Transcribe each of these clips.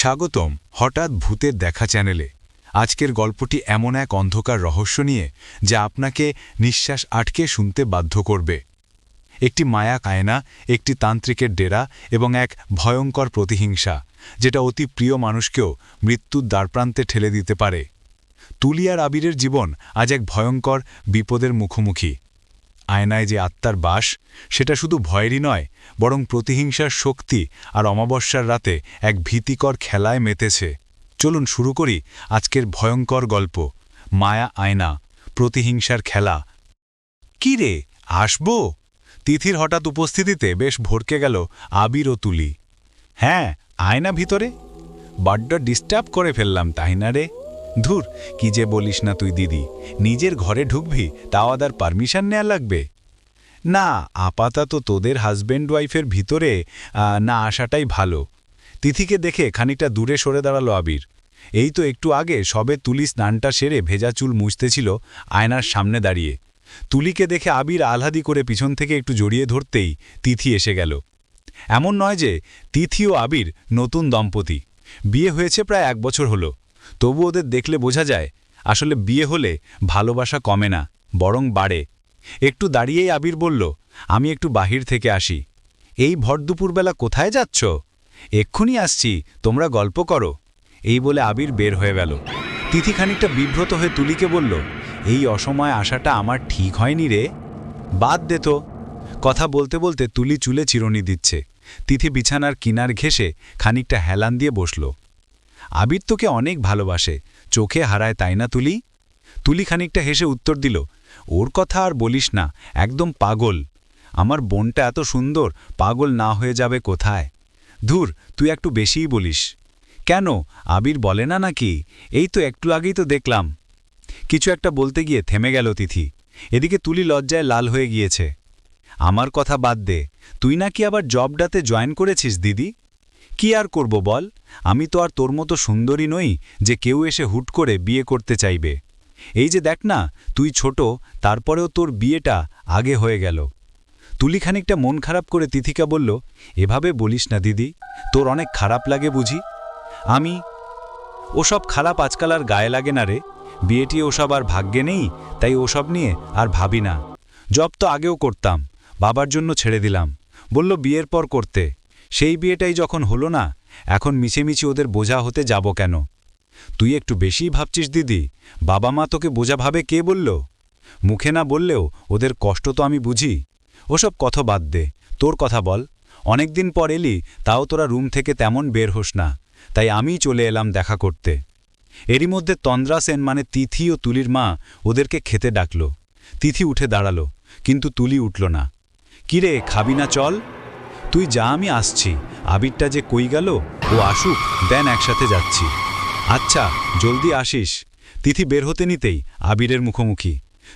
স্বাগতম হঠাৎ ভূতের দেখা চ্যানেলে। আজকের গল্পটি এমন এক অন্ধকার রহস্য নিয়ে যা আপনাকে নিঃশ্বাস আটকে শুনতে বাধ্য করবে। একটি মায়া আয়না, একটি তান্ত্রিকের ডেরা এবং এক ভয়ঙ্কর প্রতিহিংসা যেটা অতি প্রিয় মানুষকেও মৃত্যুর দ্বারপ্রান্তে ঠেলে দিতে পারে। তুলি আর আবিরের জীবন আজ এক ভয়ঙ্কর বিপদের মুখোমুখি। আয়নায় যে আত্মার বাস, সেটা শুধু ভয়েরই নয়, বরং প্রতিহিংসার শক্তি আর অমাবস্যার রাতে এক ভীতিকর খেলায় মেতেছে। চলুন শুরু করি আজকের ভয়ঙ্কর গল্প, মায়া আয়না, প্রতিহিংসার খেলা। কি রে, আসবো? তিথির হঠাৎ উপস্থিতিতে বেশ ভড়কে গেল আবির ও তুলি। হ্যাঁ, আয়না ভিতরে। বড্ড ডিস্টার্ব করে ফেললাম তাই না রে? ধুর, কি যে বলিস না তুই দিদি, নিজের ঘরে ঢুকবি তাও আদার পারমিশন নেওয়া লাগবে? না, আপাতত তোদের হাজব্যান্ড ওয়াইফের ভিতরে না আসাটাই ভালো। তিথিকে দেখে খানিকটা দূরে সরে দাঁড়ালো আবির। এই তো একটু আগে সবে তুলি স্নানটা সেরে ভেজা চুল মুছতেছিল আয়নার সামনে দাঁড়িয়ে। তুলিকে দেখে আবির আহ্লাদি করে পিছন থেকে একটু জড়িয়ে ধরতেই তিথি এসে গেল। এমন নয় যে তিথি ও আবির নতুন দম্পতি, বিয়ে হয়েছে প্রায় 1 বছর হলো। তবু ওদের দেখলে বোঝা যায় আসলে বিয়ে হলে ভালোবাসা কমে না, বরং বাড়ে। একটু দাঁড়িয়েই আবির বলল, আমি একটু বাহির থেকে আসি। এই ভর দুপুরবেলা কোথায় যাচ্ছ? এক্ষুনি আসছি, তোমরা গল্প করো। এই বলে আবির বের হয়ে গেল। তিথি খানিকটা বিব্রত হয়ে তুলিকে বলল, এই অসময়ে আসাটা আমার ঠিক হয়নি রে। বাদ দে তো। কথা বলতে বলতে তুলি চুলে চিরুনি দিচ্ছে। তিথি বিছানার কিনার ঘেঁষে খানিকটা হেলান দিয়ে বসল। আবির তোকে অনেক ভালোবাসে, চোখে হারায় তাই না তুলি? তুলি খানিকটা হেসে উত্তর দিল, ওর কথা আর বলিস না, একদম পাগল। আমার বোনটা এত সুন্দর, পাগল না হয়ে যাবে কোথায়? ধুর, তুই একটু বেশিই বলিস। কেন, আবির বলে না নাকি? এই তো একটু আগেই তো দেখলাম। কিছু একটা বলতে গিয়ে থেমে গেল তিথি। এদিকে তুলি লজ্জায় লাল হয়ে গিয়েছে। আমার কথা বাদ দে, তুই নাকি আবার জবডাতে জয়েন করেছিস দিদি? কি আর করব বল, আমি তো আর তোর মতো সুন্দরী নই যে কেউ এসে হুট করে বিয়ে করতে চাইবে। এই যে দেখ না, তুই ছোট, তারপরেও তোর বিয়েটা আগে হয়ে গেল। তুলি খানিকটা মন খারাপ করে তিথিকা বলল, এভাবে বলিস না দিদি, তোর অনেক খারাপ লাগে বুঝি? আমি ওসব খারাপ আজকাল আর গায়ে লাগে না রে। বিয়েটি ওসব আর ভাগ্যে নেই, তাই ওসব নিয়ে আর ভাবি না। জব তো আগেও করতাম, বাবার জন্য ছেড়ে দিলাম, বলল বিয়ের পর করতে। সেই বিয়েটাই যখন হলো না, এখন মিছেমিছি ওদের বোঝা হতে যাব কেন? তুই একটু বেশিই ভাবছিস দিদি। বাবা মা তোকে বোঝা ভাবে কে বলল? মুখে না বললেও ওদের কষ্ট তো আমি বুঝি। ওসব কথা বাদ দে, তোর কথা বল। অনেকদিন পর এলি, তাও তোরা রুম থেকে তেমন বের হোস না, তাই আমিই চলে এলাম দেখা করতে। এরই মধ্যে তন্দ্রা সেন মানে তিথি ও তুলির মা ওদেরকে খেতে ডাকল। তিথি উঠে দাঁড়ালো, কিন্তু তুলি উঠল না। কিরে, খাবি না? চল। তুই যা, আমি আসছি। আবিরটা যে কই গেল, ও আসুক, দেন একসাথে যাচ্ছি। আচ্ছা, জলদি আসিস। তিথি বের হতে নিতেই আবিরের মুখোমুখি।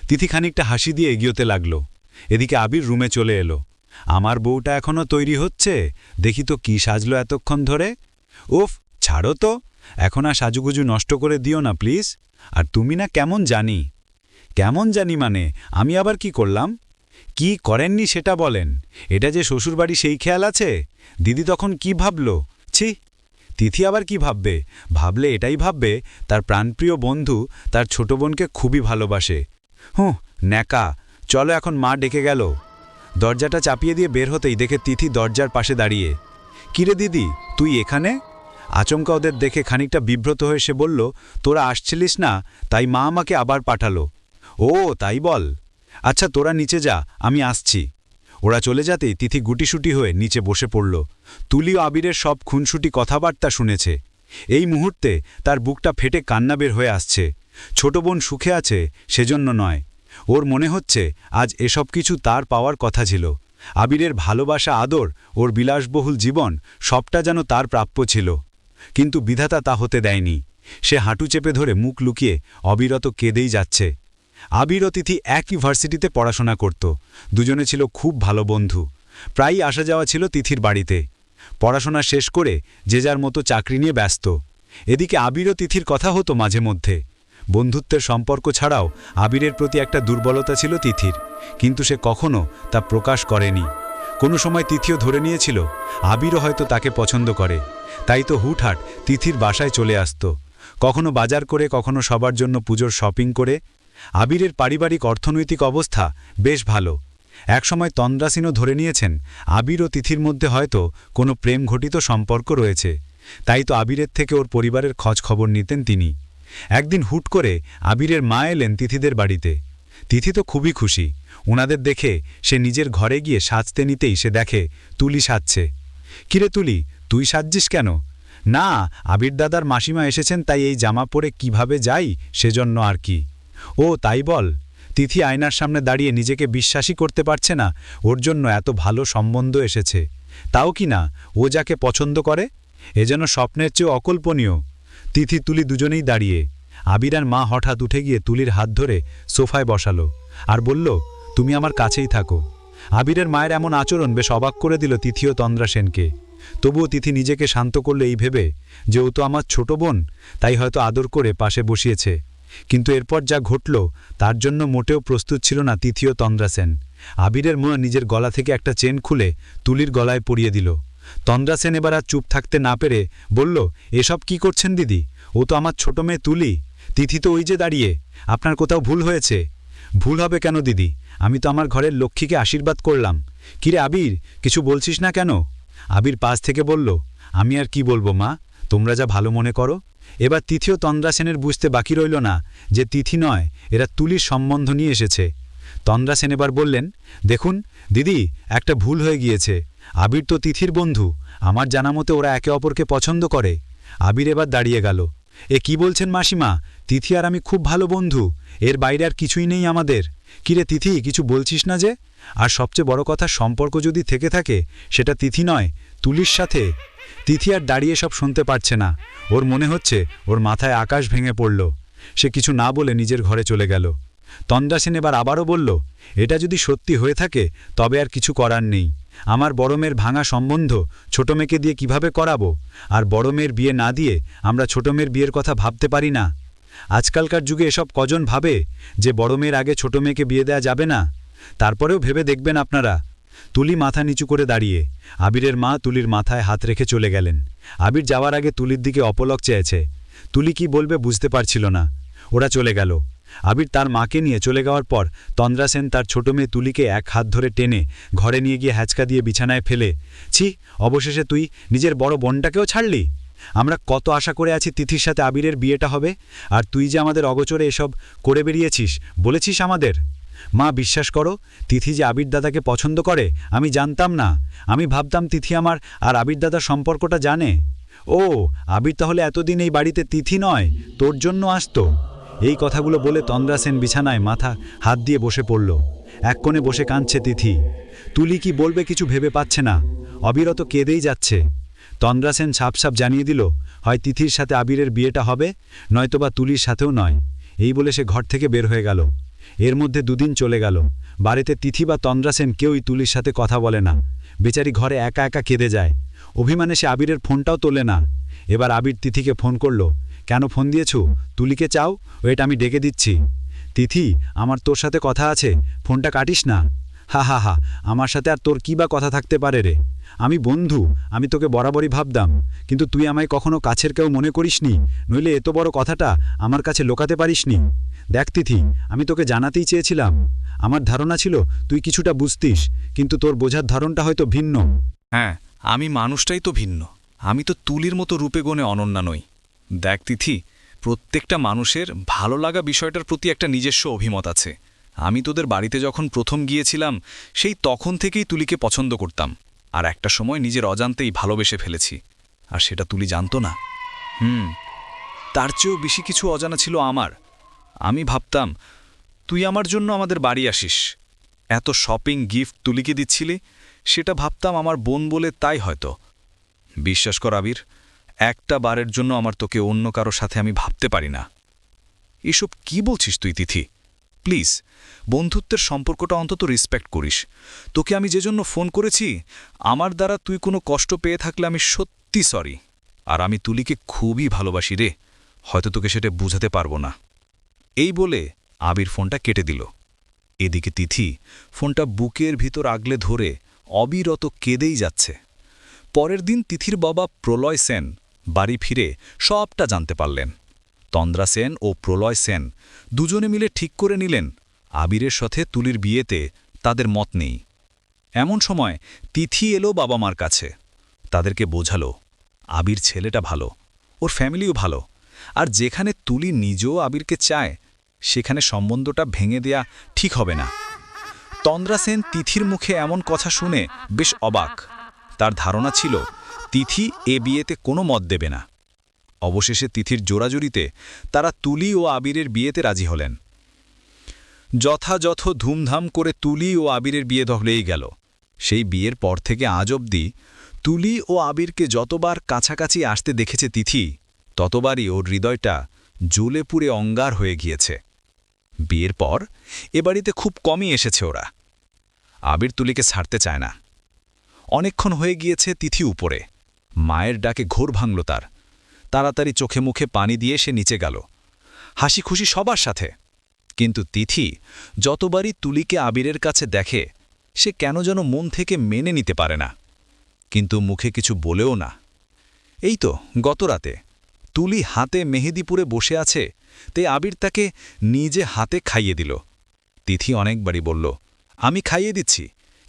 তিথি খানিকটা হাসি দিয়ে এগিয়েতে লাগল। এদিকে আবির রুমে চলে এলো। আমার বউটা এখনও তৈরি হচ্ছে, দেখি তো কি সাজলো এতক্ষণ ধরে। উফ, ছাড়ো তো, এখন আর সাজুগুজু নষ্ট করে দিও না প্লিজ। আর তুমি না কেমন জানি? কেমন জানি মানে, আমি আবার কি করলাম? কি করেননি সেটা বলেন। এটা যে শ্বশুরবাড়ি সেই খেয়াল আছে? দিদি তখন কি ভাবল? ছি, তিথি আবার কি ভাববে? ভাবলে এটাই ভাববে তার প্রাণপ্রিয় বন্ধু তার ছোট বোনকে খুবই ভালোবাসে। হুঁ, ন্যাকা। চলো, এখন মা ডেকে গেল। দরজাটা চাপিয়ে দিয়ে বের হতেই দেখে তিথি দরজার পাশে দাঁড়িয়ে। কিরে দিদি, তুই এখানে? আচমকা ওদের দেখে খানিকটা বিব্রত হয়ে সে বলল, তোরা আসছিলিস না, তাই মা আমাকে আবার পাঠালো। ও তাই বল। আচ্ছা, তোরা নিচে যা, আমি আসছি। ওরা চলে যেতেই তিথি গুটিসুটি হয়ে নিচে বসে পড়ল। তুলি ও আবিরের সব খুনসুটি কথাবার্তা শুনেছে। এই মুহূর্তে তার বুকটা ফেটে কান্না বের হয়ে আসছে। ছোট বোন সুখে আছে সেজন্য নয়, ওর মনে হচ্ছে আজ এসব কিছু তার পাওয়ার কথা ছিল। আবিরের ভালোবাসা, আদর, ওর বিলাসবহুল জীবন, সবটা যেন তার প্রাপ্য ছিল। কিন্তু বিধাতা তা হতে দেয়নি। সে হাঁটু চেপে ধরে মুখ লুকিয়ে অবিরত কেঁদেই যাচ্ছে। আবির ও তিথি একই ভার্সিটিতে পড়াশোনা করত। দুজনে ছিল খুব ভালো বন্ধু। প্রায়ই আসা যাওয়া ছিল তিথির বাড়িতে। পড়াশোনা শেষ করে যে যার মতো চাকরি নিয়ে ব্যস্ত। এদিকে আবির ও তিথির কথা হতো মাঝে মধ্যে। বন্ধুত্বের সম্পর্ক ছাড়াও আবিরের প্রতি একটা দুর্বলতা ছিল তিথির, কিন্তু সে কখনো তা প্রকাশ করেনি। কোনো সময় তিথিও ধরে নিয়েছিল আবিরও হয়তো তাকে পছন্দ করে, তাই তো হুটহাট তিথির বাসায় চলে আসত, কখনো বাজার করে, কখনো সবার জন্য পুজোর শপিং করে। আবিরের পারিবারিক অর্থনৈতিক অবস্থা বেশ ভালো। একসময় তন্দ্রাসিনও ধরে নিয়েছেন আবির ও তিথির মধ্যে হয়তো কোনো প্রেম ঘটিত সম্পর্ক রয়েছে, তাই তো আবিরের থেকে ওর পরিবারের খোঁজ খবর নিতেন তিনি। একদিন হুট করে আবিরের মা এলেন তিথিদের বাড়িতে। তিথি তো খুবই খুশি। ওনাদের দেখে সে নিজের ঘরে গিয়ে সাজতে নিতেই সে দেখে তুলি সাজছে। কিরে তুলি, তুই সাজছিস কেন? না, আবির দাদার মাসিমা এসেছেন, তাই এই জামা পরে কিভাবে যাই সেজন্য আর কি। ও তাই বল। তিথি আয়নার সামনে দাঁড়িয়ে নিজেকে বিশ্বাসই করতে পারছে না ওর জন্য এত ভালো সম্বন্ধ এসেছে, তাও কি না ও যাকে পছন্দ করে। এ যেন স্বপ্নের চেয়ে অকল্পনীয়। তিথি তুলি দুজনেই দাঁড়িয়ে। আবির আর মা হঠাৎ উঠে গিয়ে তুলির হাত ধরে সোফায় বসালো আর বলল, তুমি আমার কাছেই থাকো। আবিরের মায়ের এমন আচরণ বেশ অবাক করে দিল তিথি ও তন্দ্রা সেনকে। তবুও তিথি নিজেকে শান্ত করলে এই ভেবে যে ও তো আমার ছোট বোন, তাই হয়তো আদর করে পাশে বসিয়েছে। কিন্তু এরপর যা ঘটল তার জন্য মোটেও প্রস্তুত ছিল না তিথি ও তন্দ্রা সেন। আবিরের মা নিজের গলা থেকে একটা চেন খুলে তুলির গলায় পরিয়ে দিল। তন্দ্রা সেন এবার আর চুপ থাকতে না পেরে বলল, এসব কি করছেন দিদি? ও তো আমার ছোট মেয়ে তুলি। তিথি তো ওই যে দাঁড়িয়ে। আপনার কোথাও ভুল হয়েছে। ভুল হবে কেন দিদি? আমি তো আমার ঘরের লক্ষ্মীকে আশীর্বাদ করলাম। কিরে আবির, কিছু বলছিস না কেন? আবির পাশ থেকে বলল, আমি আর কি বলবো মা, তোমরা যা ভালো মনে করো। এবার তিথি ও তন্দ্রা সেনের বুঝতে বাকি রইল না যে তিথি নয়, এরা তুলির সম্বন্ধ নিয়ে এসেছে। তন্দ্রা সেন এবার বললেন, দেখুন দিদি, একটা ভুল হয়ে গিয়েছে। আবির তো তিথির বন্ধু, আমার জানা মতে ওরা একে অপরকে পছন্দ করে। আবির এবার দাঁড়িয়ে গেল। এ কি বলছেন মাসিমা? তিথি আর আমি খুব ভালো বন্ধু, এর বাইরে আর কিছুই নেই আমাদের। কিরে তিথি, কিছু বলছিস না যে? আর সবচেয়ে বড় কথা, সম্পর্ক যদি থেকে থাকে সেটা তিথি নয়, তুলির সাথে। তিথি আর দাঁড়িয়ে সব শুনতে পারছে না। ওর মনে হচ্ছে ওর মাথায় আকাশ ভেঙে পড়ল। সে কিছু না বলে নিজের ঘরে চলে গেল। তন্দ্রা সেন এবার আবারও বলল, এটা যদি সত্যি হয়ে থাকে তবে আর কিছু করার নেই। আমার বড় মেয়ের ভাঙা সম্বন্ধ ছোট মেয়েকে দিয়ে কিভাবে করাবো? আর বড় মেয়ের বিয়ে না দিয়ে আমরা ছোট মেয়ের বিয়ের কথা ভাবতে পারি না। আজকালকার যুগে এসব কজন ভাবে যে বড় মেয়ের আগে ছোট মেয়েকে বিয়ে দেয়া যাবে না? তারপরেও ভেবে দেখবেন আপনারা। তুলি মাথা নিচু করে দাঁড়িয়ে। আবিরের মা তুলির মাথায় হাত রেখে চলে গেলেন। আবির যাওয়ার আগে তুলির দিকে অপলক চেয়েছে। তুলি কি বলবে বুঝতে পারছিল না। ওরা চলে গেল। আবির তার মাকে নিয়ে চলে যাওয়ার পর তন্দ্রা সেন তার ছোট মেয়ে তুলিকে এক হাত ধরে টেনে ঘরে নিয়ে গিয়ে হ্যাঁচকা দিয়ে বিছানায় ফেলে, ছি, অবশেষে তুই নিজের বড় বোনটাকেও ছাড়লি। আমরা কত আশা করে আছি তিথির সাথে আবিরের বিয়েটা হবে, আর তুই যে আমাদের অগোচরে এসব করে বেরিয়েছিস, বলেছিস আমাদের। মা বিশ্বাস করো, তিথি যে আবির দাদাকে পছন্দ করে আমি জানতাম না। আমি ভাবতাম তিথি আমার আর আবির দাদার সম্পর্কটা জানে। ও, আবির তাহলে এতদিন এই বাড়িতে তিথি নয়, তোর জন্য আসতো। এই কথাগুলো বলে তন্দ্রা সেন বিছানায় মাথা হাত দিয়ে বসে পড়ল। এক কোণে বসে কাঁদছে তিথি। তুলি কি বলবে কিছু ভেবে পাচ্ছে না, অবিরত কেঁদেই যাচ্ছে। তন্দ্রা সেন সাপ জানিয়ে দিল, হয় তিথির সাথে আবিরের বিয়েটা হবে, নয়তোবা তুলির সাথেও নয়। এই বলে সে ঘর থেকে বের হয়ে গেল। এর মধ্যে দুদিন চলে গেল। বাড়িতে তিথি বা তন্দ্রা সেন কেউই তুলির সাথে কথা বলে না। বেচারি ঘরে একা একা কেঁদে যায়। অভিমানে সে আবিরের ফোনটাও তোলে না। এবার আবির তিথিকে ফোন করল। কেন ফোন দিয়েছ? তুলিকে চাও? ওয়েট, আমি ডেকে দিচ্ছি। তিথি, আমার তোর সাথে কথা আছে, ফোনটা কাটিস না। হা হা হা, আমার সাথে আর তোর কী বা কথা থাকতে পারে রে? আমি বন্ধু, আমি তোকে বরাবরই ভাবতাম, কিন্তু তুই আমায় কখনো কাছের কেউ মনে করিসনি, নইলে এত বড় কথাটা আমার কাছে লোকাতে পারিসনি। দেখ তিথি, আমি তোকে জানাতেই চেয়েছিলাম। আমার ধারণা ছিল তুই কিছুটা বুঝতিস, কিন্তু তোর বোঝার ধরনটা হয়তো ভিন্ন। হ্যাঁ, আমি মানুষটাই তো ভিন্ন। আমি তো তুলির মতো রূপে গুণে অনন্যা নই। দেখ তিথি, প্রত্যেকটা মানুষের ভালো লাগা বিষয়টার প্রতি একটা নিজস্ব অভিমত আছে। আমি তোদের বাড়িতে যখন প্রথম গিয়েছিলাম সেই তখন থেকেই তুলিকে পছন্দ করতাম, আর একটা সময় নিজের অজান্তেই ভালোবেসে ফেলেছি। আর সেটা তুলি জানতো না। তার চেয়েও বেশি কিছু অজানা ছিল আমার। আমি ভাবতাম তুই আমার জন্য আমাদের বাড়ি আসিস, এত শপিং গিফট তুলিকে দিচ্ছিলি, সেটা ভাবতাম আমার বোন বলে, তাই হয়তো। বিশ্বাস কর আবির, একটা বারের জন্য আমার তোকে অন্য কারো সাথে আমি ভাবতে পারি না। এসব কি বলছিস তুই তিথি? প্লিজ, বন্ধুত্বের সম্পর্কটা অন্তত রেসপেক্ট করিস। তোকে আমি যে জন্য ফোন করেছি, আমার দ্বারা তুই কোনো কষ্ট পেয়ে থাকলে আমি সত্যি সরি। আর আমি তুলিকে খুবই ভালোবাসি রে, হয়তো তোকে সেটা বুঝাতে পারবো না। এই বলে আবির ফোনটা কেটে দিল। এদিকে তিথি ফোনটা বুকের ভিতর আগলে ধরে অবিরত কেঁদেই যাচ্ছে। পরের দিন তিথির বাবা প্রলয় সেন বাড়ি ফিরে সবটা জানতে পারলেন। তন্দ্রা সেন ও প্রলয় সেন দুজনে মিলে ঠিক করে নিলেন আবিরের সাথে তুলির বিয়েতে তাদের মত নেই। এমন সময় তিথি এলো বাবা মার কাছে, তাদেরকে বোঝালো আবির ছেলেটা ভালো, ওর ফ্যামিলিও ভালো, আর যেখানে তুলি নিজেও আবিরকে চায় সেখানে সম্বন্ধটা ভেঙে দেয়া ঠিক হবে না। তন্দ্রা সেন তিথির মুখে এমন কথা শুনে বেশ অবাক। তার ধারণা ছিল তিথি এ বিয়েতে কোনো মত দেবে না। অবশেষে তিথির জোরাজুরিতে তারা তুলি ও আবিরের বিয়েতে রাজি হলেন। যথাযথ ধুমধাম করে তুলি ও আবিরের বিয়ে হলেই গেল। সেই বিয়ের পর থেকে আজ অবধি তুলি ও আবিরকে যতবার কাছাকাছি আসতে দেখেছে তিথি, ততবারই ওর হৃদয়টা জ্বলে পুড়ে অঙ্গার হয়ে গিয়েছে। বিয়ের পর এ বাড়িতে খুব কমই এসেছে ওরা। আবির তুলিকে ছাড়তে চায় না। অনেকক্ষণ হয়ে গিয়েছে তিথি উপরে। মায়ের ডাকে ঘোর ভাঙল তার। তাড়াতাড়ি চোখে মুখে পানি দিয়ে সে নিচে গেল, হাসি খুশি সবার সাথে। কিন্তু তিথি যতবারই তুলিকে আবিরের কাছে দেখে সে কেন যেন মন থেকে মেনে নিতে পারে না, কিন্তু মুখে কিছু বলেও না। এই তো গত রাতে তুলি হাতে মেহেদিপুরে বসে আছে, তাই আবির তাকে নিজে হাতে খাইয়ে দিল। তিথি অনেকবারই বলল, আমি খাইয়ে দিচ্ছি,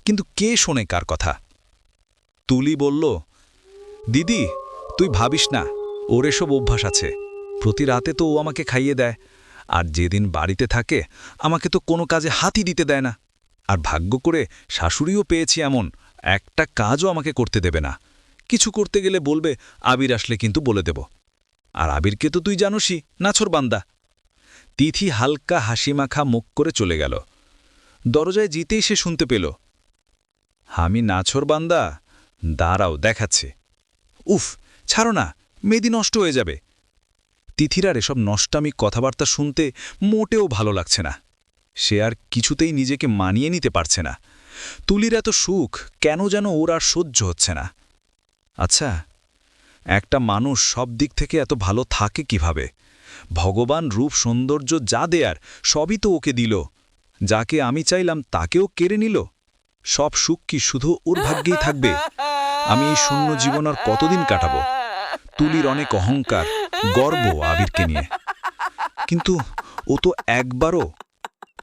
কিন্তু কে শোনে কার কথা? তুলি বলল, দিদি তুই ভাবিস না, ওর এসব অভ্যাস আছে। প্রতি রাতে তো ও আমাকে খাইয়ে দেয়, আর যেদিন বাড়িতে থাকে আমাকে তো কোনো কাজে হাতই দিতে দেয় না। আর ভাগ্য করে শাশুড়িও পেয়েছি এমন, একটা কাজও আমাকে করতে দেবে না। কিছু করতে গেলে বলবে আবির আসলে কিন্তু বলে দেব। আর আবিরকে তো তুই জানোসই, নাছোড়বান্দা। তিথি হালকা হাসিমাখা মুখ করে চলে গেল। দরজায় জিতেই সে শুনতে পেল, আমি নাছোড়বান্দা, দাঁড়াও দেখাচ্ছে। উফ, ছাড়ো না, মেয়েদি নষ্ট হয়ে যাবে। তিথির আর এসব নষ্টামি কথাবার্তা শুনতে মোটেও ভালো লাগছে না। সে আর কিছুতেই নিজেকে মানিয়ে নিতে পারছে না। তুলির এত সুখ কেন যেন ওর আর সহ্য হচ্ছে না। আচ্ছা, একটা মানুষ সব দিক থেকে এত ভালো থাকে কিভাবে? ভগবান রূপ সৌন্দর্য যা দেয়ার সবই তো ওকে দিল। যাকে আমি চাইলাম তাকেও কেড়ে নিল। সব সুখ কি শুধু ওর ভাগ্যেই থাকবে? আমি এই শূন্য জীবন আর কতদিন কাটাবো? তুলির অনেক অহংকার, গর্ব আবিরকে নিয়ে, কিন্তু ও তো একবারও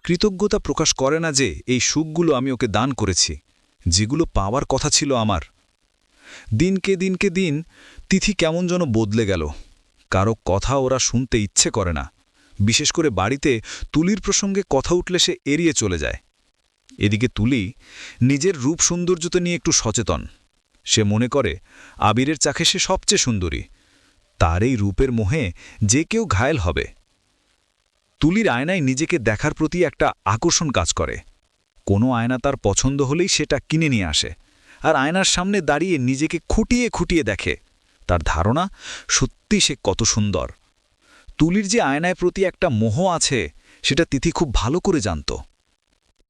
কৃতজ্ঞতা প্রকাশ করে না যে এই সুখগুলো আমি ওকে দান করেছি, যেগুলো পাওয়ার কথা ছিল আমার। দিনকে দিন তিথি কেমন যেন বদলে গেল। কারো কথা ওরা শুনতে ইচ্ছে করে না। বিশেষ করে বাড়িতে তুলির প্রসঙ্গে কথা উঠলে সে এড়িয়ে চলে যায়। এদিকে তুলি নিজের রূপ সৌন্দর্যতা নিয়ে একটু সচেতন। সে মনে করে আবিরের চাখে সে সবচেয়ে সুন্দরী। তার এই রূপের মোহে যে কেউ ঘায়েল হবে। তুলির আয়নায় নিজেকে দেখার প্রতি একটা আকর্ষণ কাজ করে। কোনো আয়না তার পছন্দ হলেই সেটা কিনে নিয়ে আসে, আর আয়নার সামনে দাঁড়িয়ে নিজেকে খুঁটিয়ে খুঁটিয়ে দেখে। তার ধারণা সত্যি সে কত সুন্দর। তুলির যে আয়নায় প্রতি একটা মোহ আছে সেটা তিথি খুব ভালো করে জানত।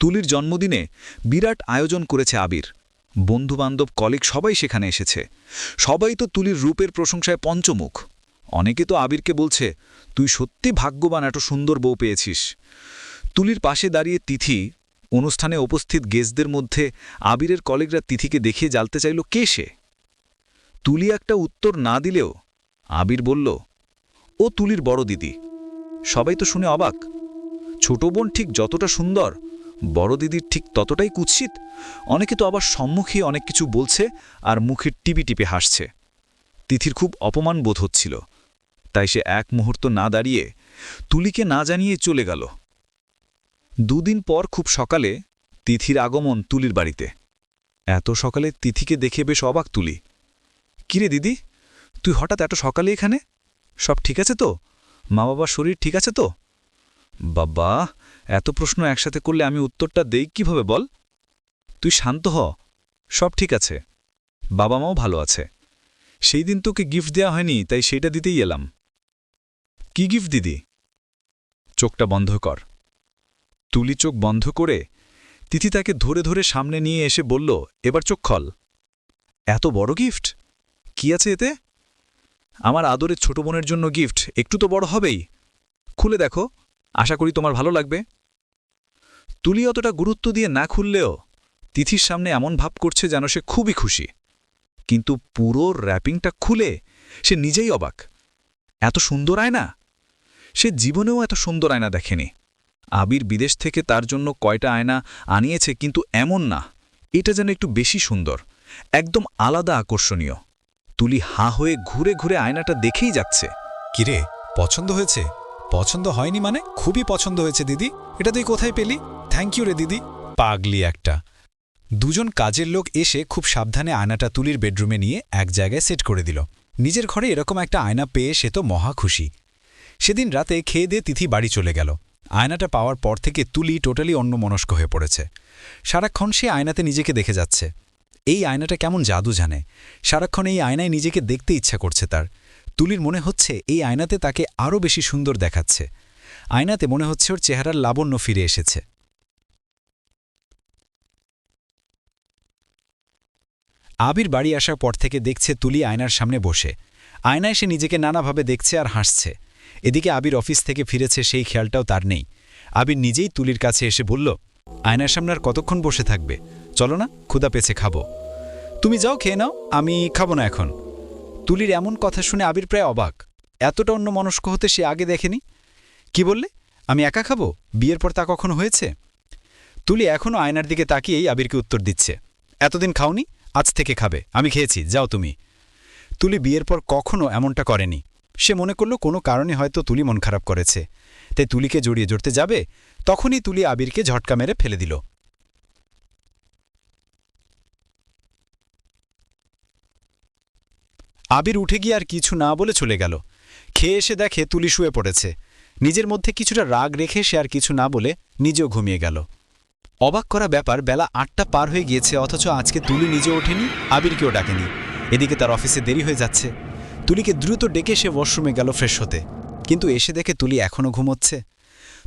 তুলির জন্মদিনে বিরাট আয়োজন করেছে আবির। বন্ধুবান্ধব কলিগ সবাই সেখানে এসেছে। সবাই তো তুলির রূপের প্রশংসায় পঞ্চমুখ। অনেকে তো আবিরকে বলছে, তুই সত্যি ভাগ্যবান, এত সুন্দর বউ পেয়েছিস। তুলির পাশে দাঁড়িয়ে তিথি অনুষ্ঠানে উপস্থিত গেস্টদের মধ্যে আবিরের কলিগরা তিথিকে দেখিয়ে জানতে চাইল কে সে। তুলি একটা উত্তর না দিলেও আবির বলল, ও তুলির বড় দিদি। সবাই তো শুনে অবাক। ছোট বোন ঠিক যতটা সুন্দর, বড় দিদির ঠিক ততটাই কুৎসিত। অনেকে তো আবার সম্মুখে অনেক কিছু বলছে আর মুখের টিপি টিপে হাসছে। তিথির খুব অপমান বোধ হচ্ছিল, তাই সে এক মুহূর্ত না দাঁড়িয়ে তুলিকে না জানিয়ে চলে গেল। দুদিন পর খুব সকালে তিথির আগমন তুলির বাড়িতে। এত সকালে তিথিকে দেখে বেশ অবাক তুলি। কিরে দিদি, তুই হঠাৎ এত সকালে এখানে? সব ঠিক আছে তো? মা বাবার শরীর ঠিক আছে তো? বাবা, এত প্রশ্ন একসাথে করলে আমি উত্তরটা দেই কিভাবে বল? তুই শান্ত হ, সব ঠিক আছে। বাবা মাও ভালো আছে। সেই দিন তোকে গিফট দেওয়া হয়নি, তাই সেইটা দিতেই এলাম। কি গিফট দিদি? চোখটা বন্ধ কর। তুলি চোখ বন্ধ করে তিথি তাকে ধরে ধরে সামনে নিয়ে এসে বলল, এবার চোখ খল। এত বড় গিফট? কি আছে এতে? আমার আদরের ছোট বোনের জন্য গিফট, একটু তো বড় হবেই। খুলে দেখো, আশা করি তোমার ভালো লাগবে। তুলি অতটা গুরুত্ব দিয়ে না খুললেও তিথির সামনে এমন ভাব করছে যেন সে খুবই খুশি, কিন্তু পুরো র্যাপিংটা খুলে সে নিজেই অবাক। এত সুন্দর আয়না! সে জীবনেও এত সুন্দর আয়না দেখেনি। আবির বিদেশ থেকে তার জন্য কয়টা আয়না আনিয়েছে, কিন্তু এমন না, এটা যেন একটু বেশি সুন্দর, একদম আলাদা আকর্ষণীয়। তুলি হাঁ হয়ে ঘুরে ঘুরে আয়নাটা দেখেই যাচ্ছে। কিরে, পছন্দ হয়েছে? পছন্দ হয়নি মানে? খুবই পছন্দ হয়েছে দিদি। এটা তুই কোথায় পেলি? থ্যাংক ইউ রে দিদি। পাগলি একটা। দুজন কাজের লোক এসে খুব সাবধানে আয়নাটা তুলির বেডরুমে নিয়ে এক জায়গায় সেট করে দিল। নিজের ঘরে এরকম একটা আয়না পেয়ে সে তো মহা খুশি। সেদিন রাতে খেয়ে দিয়ে তিথি বাড়ি চলে গেল। আয়নাটা পাওয়ার পর থেকে তুলি টোটালি অন্যমনস্ক হয়ে পড়েছে। সারাক্ষণ সে আয়নাতে নিজেকে দেখে যাচ্ছে। এই আয়নাটা কেমন জাদু জানে। সারাক্ষণ এই আয়নায় নিজেকে দেখতে ইচ্ছা করছে তার। তুলির মনে হচ্ছে এই আয়নাতে তাকে আরও বেশি সুন্দর দেখাচ্ছে। আয়নাতে মনে হচ্ছে ওর চেহারার লাবণ্য ফিরে এসেছে। আবির বাড়ি আসার পর থেকে দেখছে তুলি আয়নার সামনে বসে। আয়নায় সে নিজেকে নানাভাবে দেখছে আর হাসছে। এদিকে আবির অফিস থেকে ফিরেছে, সেই খেয়ালটাও তার নেই। আবির নিজেই তুলির কাছে এসে বলল, আয়নার সামনে আর কতক্ষণ বসে থাকবে? চলো না, ক্ষুধা পেছে, খাবো। তুমি যাও, খেয়ে নাও, আমি খাবো না এখন। তুলির এমন কথা শুনে আবির প্রায় অবাক। এতটা অন্যমনস্ক হতে সে আগে দেখেনি। কি বললে? আমি একা খাবো? বিয়ের পর তা কখনো হয়েছে? তুলি এখনও আয়নার দিকে তাকিয়েই আবিরকে উত্তর দিচ্ছে, এতদিন খাওনি, আজ থেকে খাবে, আমি খেয়েছি, যাও তুমি। তুলি বিয়ের পর কখনো এমনটা করেনি। সে মনে করল কোনো কারণে হয়তো তুলি মন খারাপ করেছে, তাই তুলিকে জড়িয়ে জড়তে যাবে, তখনই তুলি আবিরকে ঝটকা মেরে ফেলে দিল। আবির উঠে গিয়ে আর কিছু না বলে চলে গেল। খেয়ে এসে দেখে তুলি শুয়ে পড়েছে। নিজের মধ্যে কিছুটা রাগ রেখে সে আর কিছু না বলে নিজেও ঘুমিয়ে গেল। অবাক করা ব্যাপার, বেলা ৮টা পার হয়ে গিয়েছে, অথচ আজকে তুলি নিজে ওঠেনি, আবিরকেও ডাকেনি। এদিকে তার অফিসে দেরি হয়ে যাচ্ছে। তুলিকে দ্রুত ডেকে সে ওয়াশরুমে গেল ফ্রেশ হতে, কিন্তু এসে দেখে তুলি এখনও ঘুমোচ্ছে।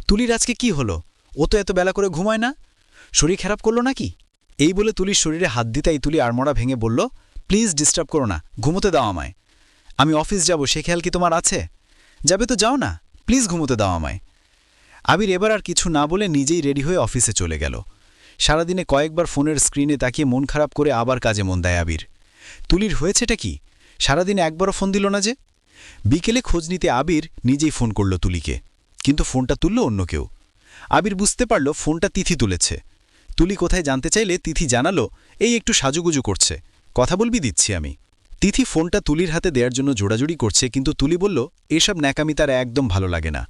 তুলির আজকে কি হলো? ও তো এত বেলা করে ঘুমায় না। শরীর খারাপ করলো নাকি? এই বলে তুলির শরীরে হাত দিতেই তুলি আড়মোড়া ভেঙে বলল, প্লিজ ডিস্টার্ব করো না, ঘুমোতে দাও আমায়। আমি অফিস যাব, সে খেয়াল কি তোমার আছে? যাবে তো যাও না, প্লিজ ঘুমোতে দাও আমায়। আবির এবার আর কিছু না বলে নিজেই রেডি হয়ে অফিসে চলে গেল। সারাদিনে কয়েকবার ফোনের স্ক্রিনে তাকিয়ে মন খারাপ করে আবার কাজে মন দেয় আবির। তুলির হয়েছেটা কি? সারাদিনে একবারও ফোন দিল না যে। বিকেলে খোঁজ নিতে আবির নিজেই ফোন করল তুলিকে, কিন্তু ফোনটা তুলল অন্য কেউ। আবির বুঝতে পারল ফোনটা তিথি তুলেছে। তুলি কোথায় জানতে চাইলে তিথি জানালো, এই একটু সাজুগুজু করছে, কথা বলবি, দিচ্ছি আমি। তিথি ফোনটা তুলির হাতে দেওয়ার জন্য জোড়াজুড়ি করছে, কিন্তু তুলি বলল এসব ন্যাকামি তার একদম ভালো লাগে না।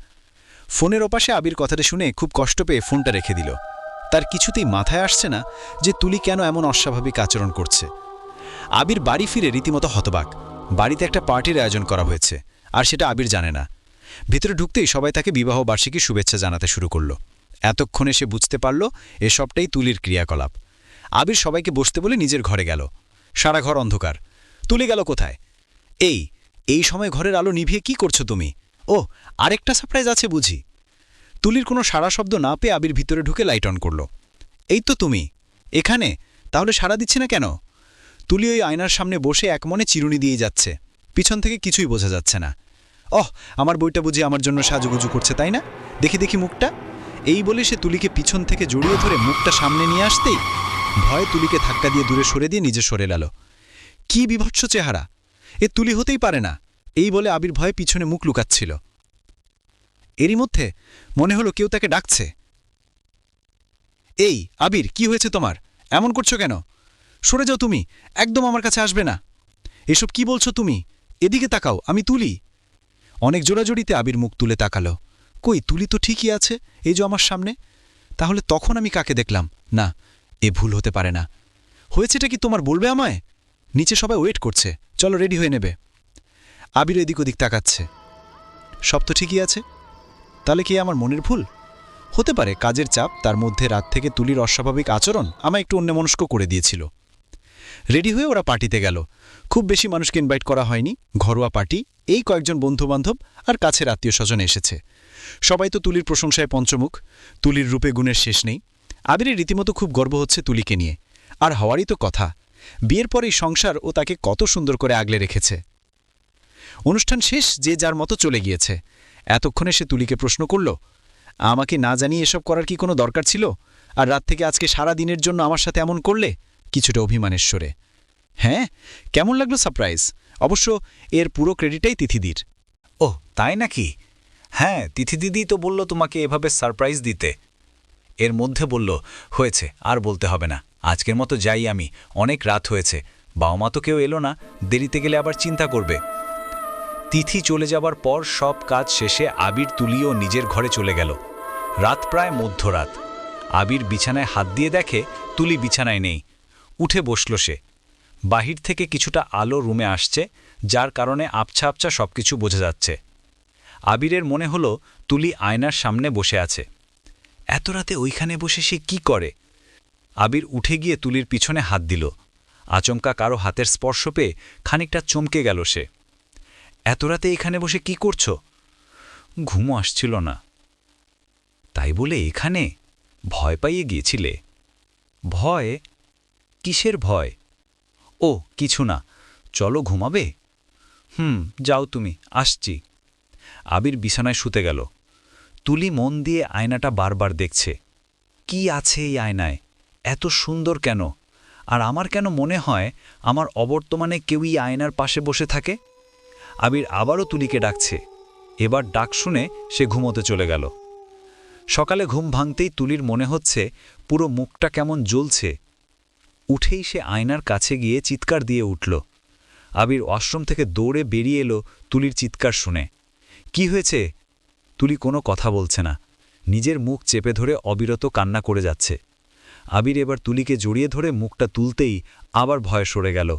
ফোনের ওপাশে আবির কথাটা শুনে খুব কষ্ট পেয়ে ফোনটা রেখে দিল। তার কিছুতেই মাথায় আসছে না যে তুলি কেন এমন অস্বাভাবিক আচরণ করছে। আবির বাড়ি ফিরে রীতিমতো হতবাক। বাড়িতে একটা পার্টির আয়োজন করা হয়েছে, আর সেটা আবির জানে না। ভিতরে ঢুকতেই সবাই তাকে বিবাহ বার্ষিকী শুভেচ্ছা জানাতে শুরু করল। এতক্ষণে সে বুঝতে পারল এসবটাই তুলির ক্রিয়াকলাপ। আবির সবাইকে বসতে বলে নিজের ঘরে গেল। সারা ঘর অন্ধকার। তুলি গেল কোথায়? এই সময় ঘরের আলো নিভিয়ে কি করছো তুমি? ও, আরেকটা সারপ্রাইজ আছে বুঝি। তুলির কোনো সাড়া শব্দ না পেয়ে আবির ভিতরে ঢুকে লাইট অন করল। এই তো তুমি এখানে, তাহলে সাড়া দিচ্ছে না কেন? তুলি ওই আয়নার সামনে বসে একমনে চিরুনি দিয়ে যাচ্ছে। পিছন থেকে কিছুই বোঝা যাচ্ছে না। আমার বইটা বুঝি আমার জন্য সাজুগুজু করছে, তাই না? দেখি দেখি মুখটা। এই বলে সে তুলিকে পিছন থেকে জড়িয়ে ধরে মুখটা সামনে নিয়ে আসতেই ভয়ে তুলিকে ধাক্কা দিয়ে দূরে সরে দিয়ে নিজে সরে গেল। কি বিভৎস চেহারা! এ তুলি হতেই পারে না। এই বলে আবির ভয়ে পিছনে মুখ লুকাচ্ছিল। এরই মধ্যে মনে হলো কেউ তাকে ডাকছে। এই আবির, কি হয়েছে তোমার? এমন করছো কেন? সরে যাও তুমি, একদম আমার কাছে আসবে না। এসব কি বলছো তুমি? এদিকে তাকাও, আমি তুলি। অনেক জোড়াজড়িতে আবির মুখ তুলে তাকালো। কই, তুলি তো ঠিকই আছে, এই যে আমার সামনে। তাহলে তখন আমি কাকে দেখলাম? না, এ ভুল হতে পারে না। হয়েছেটা কি তোমার, বলবে আমায়? নিচে সবাই ওয়েট করছে, চলো রেডি হয়ে নেবে। আবির এদিক ওদিক তাকাচ্ছে। সব তো ঠিকই আছে। তাহলে কি আমার মনের ভুল? হতে পারে কাজের চাপ, তার মধ্যে রাত থেকে তুলির অস্বাভাবিক আচরণ আমায় একটু অন্যমনস্ক করে দিয়েছিল। রেডি হয়ে ওরা পার্টিতে গেল। খুব বেশি মানুষকে ইনভাইট করা হয়নি, ঘরোয়া পার্টি। এই কয়েকজন বন্ধুবান্ধব আর কাছের আত্মীয় স্বজন এসেছে। সবাই তো তুলির প্রশংসায় পঞ্চমুখ। তুলির রূপে গুণের শেষ নেই। আবিরের রীতিমতো খুব গর্ব হচ্ছে তুলিকে নিয়ে। আর হওয়ারই তো কথা। বিয়ের পরেই সংসার ও তাকে কত সুন্দর করে আগলে রেখেছে। অনুষ্ঠান শেষ, যে যার মতো চলে গিয়েছে। এতক্ষণে সে তুলিকে প্রশ্ন করল, আমাকে না জানিয়ে এসব করার কি কোনো দরকার ছিল? আর রাত থেকে আজকে সারা দিনের জন্য আমার সাথে এমন করলে? কিছুটা অভিমানের স্বরে। হ্যাঁ, কেমন লাগলো সারপ্রাইজ? অবশ্য এর পুরো ক্রেডিটটাই তিথিদির। ওহ, তাই নাকি? হ্যাঁ, তিথি দিদি তো বলল তোমাকে এভাবে সারপ্রাইজ দিতে। এর মধ্যে বলল, হয়েছে, আর বলতে হবে না, আজকের মতো যাই আমি, অনেক রাত হয়েছে, বাবা মা তো কেউ এলো না, দেরিতে গেলে আবার চিন্তা করবে। তিথি চলে যাবার পর সব কাজ শেষে আবির তুলিও নিজের ঘরে চলে গেল। রাত প্রায় মধ্যরাত। আবির বিছানায় হাত দিয়ে দেখে তুলি বিছানায় নেই। উঠে বসল সে। বাহির থেকে কিছুটা আলো রুমে আসছে, যার কারণে আবছা আবছা সবকিছু বোঝা যাচ্ছে। আবিরের মনে হলো তুলি আয়নার সামনে বসে আছে। এত রাতে ওইখানে বসে সে কি করে? আবির উঠে গিয়ে তুলির পিছনে হাত দিল। আচমকা কারো হাতের স্পর্শ পেয়ে খানিকটা চমকে গেল সে। এত রাতে এখানে বসে কি করছো? ঘুমও আসছিল না। তাই বলে এখানে? ভয় পাইয়ে গিয়েছিলে? ভয়? কিসের ভয়? ও কিছু না, চলো ঘুমাবে। যাও তুমি, আসছি। আবির বিছানায় শুতে গেল। তুলি মন দিয়ে আয়নাটা বারবার দেখছে। কি আছে এই আয়নায়? এত সুন্দর কেন? আর আমার কেন মনে হয় আমার অবর্তমানে কেউই আয়নার পাশে বসে থাকে? আবির আবারও তুলিকে ডাকছে। এবার ডাক শুনে সে ঘুমোতে চলে গেল। সকালে ঘুম ভাঙতেই তুলির মনে হচ্ছে পুরো মুখটা কেমন জ্বলছে। উঠেই সে আয়নার কাছে গিয়ে চিৎকার দিয়ে উঠল। আবির ওয়াশরুম থেকে দৌড়ে বেরিয়ে এলো তুলির চিৎকার শুনে। কি হয়েছে? তুলি কোনো কথা বলছে না, নিজের মুখ চেপে ধরে অবিরত কান্না করে যাচ্ছে। আবির এবার তুলিকে জড়িয়ে ধরে মুখটা তুলতেই আবার ভয় সরে গেল।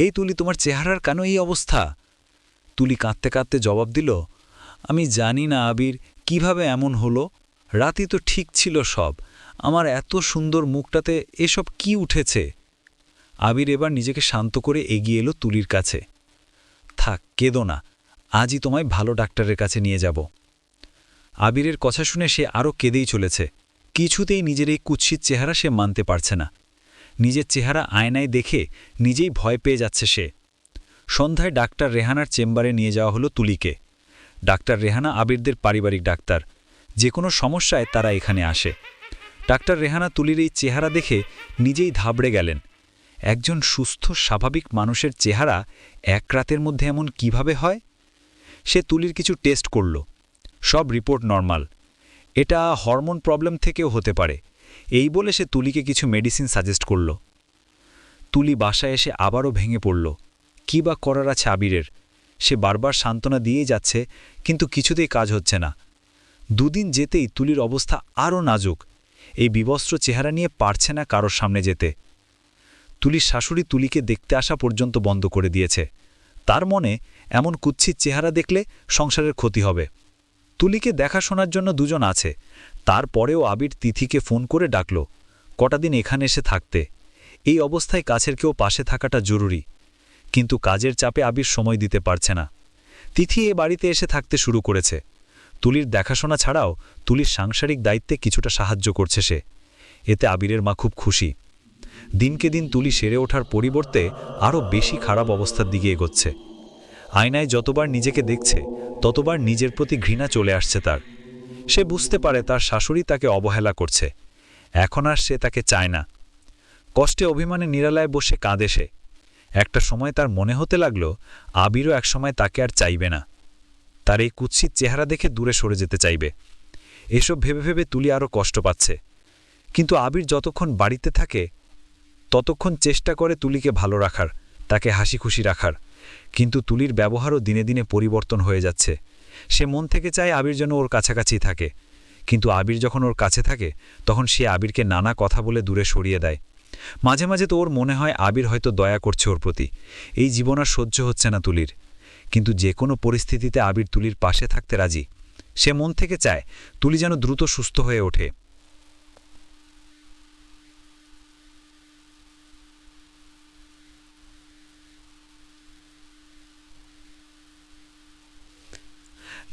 এই তুলি, তোমার চেহারার কেন এই অবস্থা? তুলি কাঁদতে কাঁদতে জবাব দিল, আমি জানি না আবির, কিভাবে এমন হলো। রাতে তো ঠিক ছিল সব, আমার এত সুন্দর মুখটাতে এসব কি উঠেছে? আবির এবার নিজেকে শান্ত করে এগিয়ে এলো তুলির কাছে। থাক, কেঁদো না, আজই তোমায় ভালো ডাক্তারের কাছে নিয়ে যাব। আবিরের কথা শুনে সে আরও কেঁদেই চলেছে। কিছুতেই নিজের এই কুৎসিত চেহারা সে মানতে পারছে না। নিজের চেহারা আয়নায় দেখে নিজেই ভয় পেয়ে যাচ্ছে সে। সন্ধ্যায় ডাক্তার রেহানার চেম্বারে নিয়ে যাওয়া হলো তুলিকে। ডাক্তার রেহানা আবিরদের পারিবারিক ডাক্তার, যে কোনো সমস্যায় তারা এখানে আসে। ডাক্তার রেহানা তুলির এই চেহারা দেখে নিজেই ধাবড়ে গেলেন। একজন সুস্থ স্বাভাবিক মানুষের চেহারা এক রাতের মধ্যে এমন কিভাবে হয়? সে তুলির কিছু টেস্ট করল। সব রিপোর্ট নরমাল। এটা হরমোন প্রবলেম থেকেও হতে পারে, এই বলে সে তুলিকে কিছু মেডিসিন সাজেস্ট করল। তুলি বাসায় এসে আবারও ভেঙে পড়ল। কী বা করার আছে আবিরের? সে বারবার সান্ত্বনা দিয়েই যাচ্ছে, কিন্তু কিছুতেই কাজ হচ্ছে না। দুদিন যেতেই তুলির অবস্থা আরও নাজুক। এই বিবস্ত্র চেহারা নিয়ে পারছে না কারোর সামনে যেতে। তুলির শাশুড়ি তুলিকে দেখতে আসা পর্যন্ত বন্ধ করে দিয়েছে। তার মনে এমন কুৎসিত চেহারা দেখলে সংসারের ক্ষতি হবে। তুলিকে দেখাশোনার জন্য দুজন আছে, তারপরেও আবির তিথিকে ফোন করে ডাকল কটা দিন এখানে এসে থাকতে। এই অবস্থায় কাছের কেউ পাশে থাকাটা জরুরি, কিন্তু কাজের চাপে আবির সময় দিতে পারছে না। তিথি এ বাড়িতে এসে থাকতে শুরু করেছে। তুলির দেখাশোনা ছাড়াও তুলির সাংসারিক দায়িত্বে কিছুটা সাহায্য করছে সে। এতে আবিরের মা খুব খুশি। দিনকে দিন তুলি সেরে ওঠার পরিবর্তে আরও বেশি খারাপ অবস্থার দিকে এগোচ্ছে। আয়নায় যতবার নিজেকে দেখছে ততবার নিজের প্রতি ঘৃণা চলে আসছে তার। সে বুঝতে পারে তার শাশুড়ি তাকে অবহেলা করছে। এখন আর সে তাকে চায় না। কষ্টে অভিমানে নিরালায় বসে কাঁদে সে। একটা সময় তার মনে হতে লাগলো আবিরও একসময় তাকে আর চাইবে না। তার এই কুৎসিত চেহারা দেখে দূরে সরে যেতে চাইবে। এসব ভেবে ভেবে তুলি আরও কষ্ট পাচ্ছে। কিন্তু আবির যতক্ষণ বাড়িতে থাকে ততক্ষণ চেষ্টা করে তুলিকে ভালো রাখার, তাকে হাসি খুশি রাখার। কিন্তু তুলির ব্যবহারও দিনে দিনে পরিবর্তন হয়ে যাচ্ছে। সে মন থেকে চায় আবির যেন ওর কাছাকাছি থাকে, কিন্তু আবির যখন ওর কাছে থাকে তখন সে আবিরকে নানা কথা বলে দূরে সরিয়ে দেয়। মাঝে মাঝে তো ওর মনে হয় আবির হয়তো দয়া করছে ওর প্রতি। এই জীবন আর সহ্য হচ্ছে না তুলির। কিন্তু যে কোনো পরিস্থিতিতে আবির তুলির পাশে থাকতে রাজি। সে মন থেকে চায় তুলি যেন দ্রুত সুস্থ হয়ে ওঠে।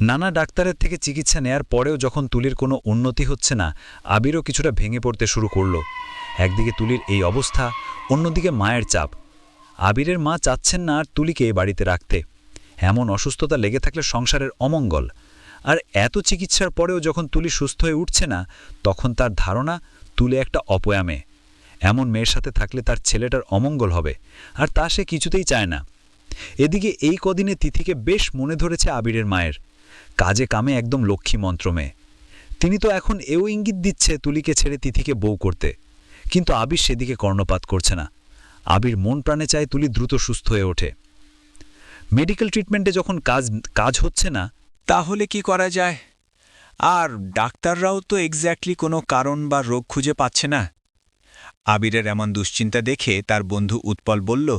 নানা ডাক্তারের থেকে চিকিৎসা নেয়ার পরেও যখন তুলির কোনো উন্নতি হচ্ছে না, আবিরও কিছুটা ভেঙে পড়তে শুরু করল। একদিকে তুলির এই অবস্থা, অন্যদিকে মায়ের চাপ। আবিরের মা চাচ্ছেন না আর তুলিকে এ বাড়িতে রাখতে। এমন অসুস্থতা লেগে থাকলে সংসারের অমঙ্গল। আর এত চিকিৎসার পরেও যখন তুলি সুস্থ হয়ে উঠছে না, তখন তার ধারণা তুলে একটা অপয়া মেয়ে। এমন মেয়ের সাথে থাকলে তার ছেলেটার অমঙ্গল হবে, আর তা সে কিছুতেই চায় না। এদিকে এই কদিনে তিথিকে বেশ মনে ধরেছে আবিরের মায়ের। কাজে কামে একদম লক্ষ্মী মন্ত্র মেয়ে। তিনি তো এখন এও ইঙ্গিত দিচ্ছে তুলিকে ছেড়ে তিথিকে বউ করতে, কিন্তু আবির সেদিকে কর্ণপাত করছে না। আবির মন প্রাণে চায় তুলি দ্রুত সুস্থ হয়ে ওঠে। মেডিকেল ট্রিটমেন্টে যখন কাজ হচ্ছে না, তাহলে কি করা যায়? আর ডাক্তাররাও তো এক্স্যাক্টলি কোনো কারণ বা রোগ খুঁজে পাচ্ছে না। আবিরের এমন দুশ্চিন্তা দেখে তার বন্ধু উৎপল বলল,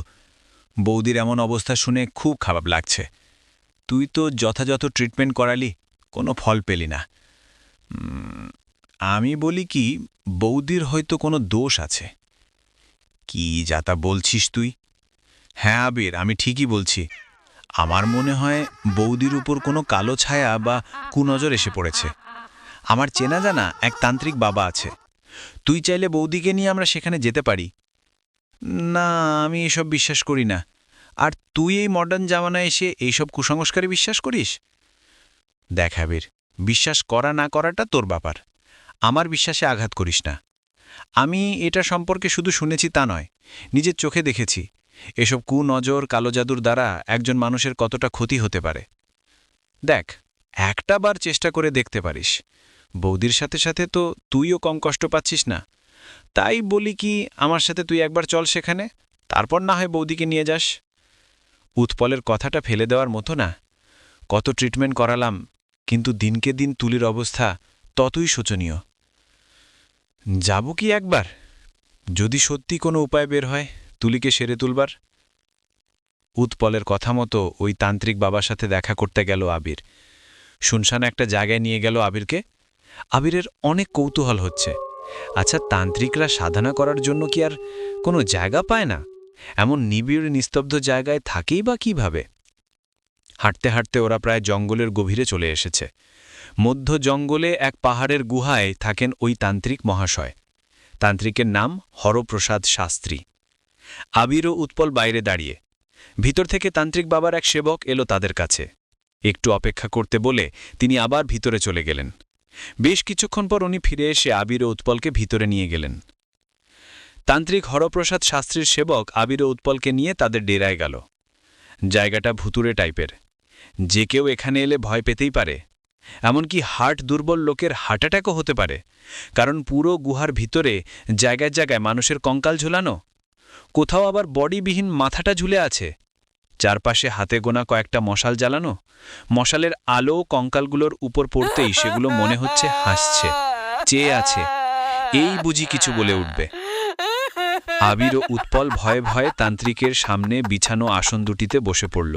বৌদির এমন অবস্থা শুনে খুব খারাপ লাগছে। তুই তো যথাযথ ট্রিটমেন্ট করালি, কোনো ফল পেলি না। আমি বলি কি, বৌদির হয়তো কোনো দোষ আছে। কি যাতা বলছিস তুই? হ্যাঁ আবির, আমি ঠিকই বলছি। আমার মনে হয় বৌদির উপর কোনো কালো ছায়া বা কুনজর এসে পড়েছে। আমার চেনা জানা এক তান্ত্রিক বাবা আছে, তুই চাইলে বৌদিকে নিয়ে আমরা সেখানে যেতে পারি। না, আমি এসব বিশ্বাস করি না। আর তুই এই মডার্ন জামানায় এসে এইসব কুসংস্কারে বিশ্বাস করিস? দেখ আবির, বিশ্বাস করা না করাটা তোর ব্যাপার, আমার বিশ্বাসে আঘাত করিস না। আমি এটা সম্পর্কে শুধু শুনেছি তা নয়, নিজের চোখে দেখেছি এসব কুনজর কালো জাদুর দ্বারা একজন মানুষের কতটা ক্ষতি হতে পারে। দেখ, একটা বার চেষ্টা করে দেখতে পারিস। বৌদির সাথে সাথে তো তুইও কম কষ্ট পাচ্ছিস না। তাই বলি কি, আমার সাথে তুই একবার চল সেখানে, তারপর না হয় বৌদিকে নিয়ে যাস। উৎপলের কথাটা ফেলে দেওয়ার মতো না। কত ট্রিটমেন্ট করালাম, কিন্তু দিনকে দিন তুলির অবস্থা ততই শোচনীয়। যাব কি একবার, যদি সত্যি কোনো উপায় বের হয় তুলিকে সেরে তুলবার। উৎপলের কথা মতো ওই তান্ত্রিক বাবার সাথে দেখা করতে গেল আবির। শুনশান একটা জায়গায় নিয়ে গেল আবিরকে। আবিরের অনেক কৌতূহল হচ্ছে, আচ্ছা তান্ত্রিকরা সাধনা করার জন্য কি আর কোনো জায়গা পায় না? এমন নিবিড় নিস্তব্ধ জায়গায় থাকেই বা কিভাবে? হাঁটতে হাঁটতে ওরা প্রায় জঙ্গলের গভীরে চলে এসেছে। মধ্য জঙ্গলে এক পাহাড়ের গুহায় থাকেন ওই তান্ত্রিক মহাশয়। তান্ত্রিকের নাম হরপ্রসাদ শাস্ত্রী। আবির ও উৎপল বাইরে দাঁড়িয়ে। ভিতর থেকে তান্ত্রিক বাবার এক সেবক এলো তাদের কাছে। একটু অপেক্ষা করতে বলে তিনি আবার ভিতরে চলে গেলেন। বেশ কিছুক্ষণ পর উনি ফিরে এসে আবির ও উৎপলকে ভিতরে নিয়ে গেলেন। তান্ত্রিক হরপ্রসাদ শাস্ত্রীর সেবক আবির ও উৎপলকে নিয়ে তাদের ডেরায় গেল। জায়গাটা ভুতুরে টাইপের, যে কেউ এখানে এলে ভয় পেতেই পারে। এমনকি হার্ট দুর্বল লোকের হার্ট অ্যাটাকও হতে পারে, কারণ পুরো গুহার ভিতরে জায়গায় জায়গায় মানুষের কঙ্কাল ঝুলানো, কোথাও আবার বডিবিহীন মাথাটা ঝুলে আছে। চারপাশে হাতে গোনা কয়েকটা মশাল জ্বালানো। মশালের আলো কঙ্কালগুলোর উপর পড়তেই সেগুলো মনে হচ্ছে হাসছে, চেয়ে আছে, এই বুঝি কিছু বলে উঠবে। আবির ও উৎপল ভয়ে ভয়ে তান্ত্রিকের সামনে বিছানো আসন দুটিতে বসে পড়ল।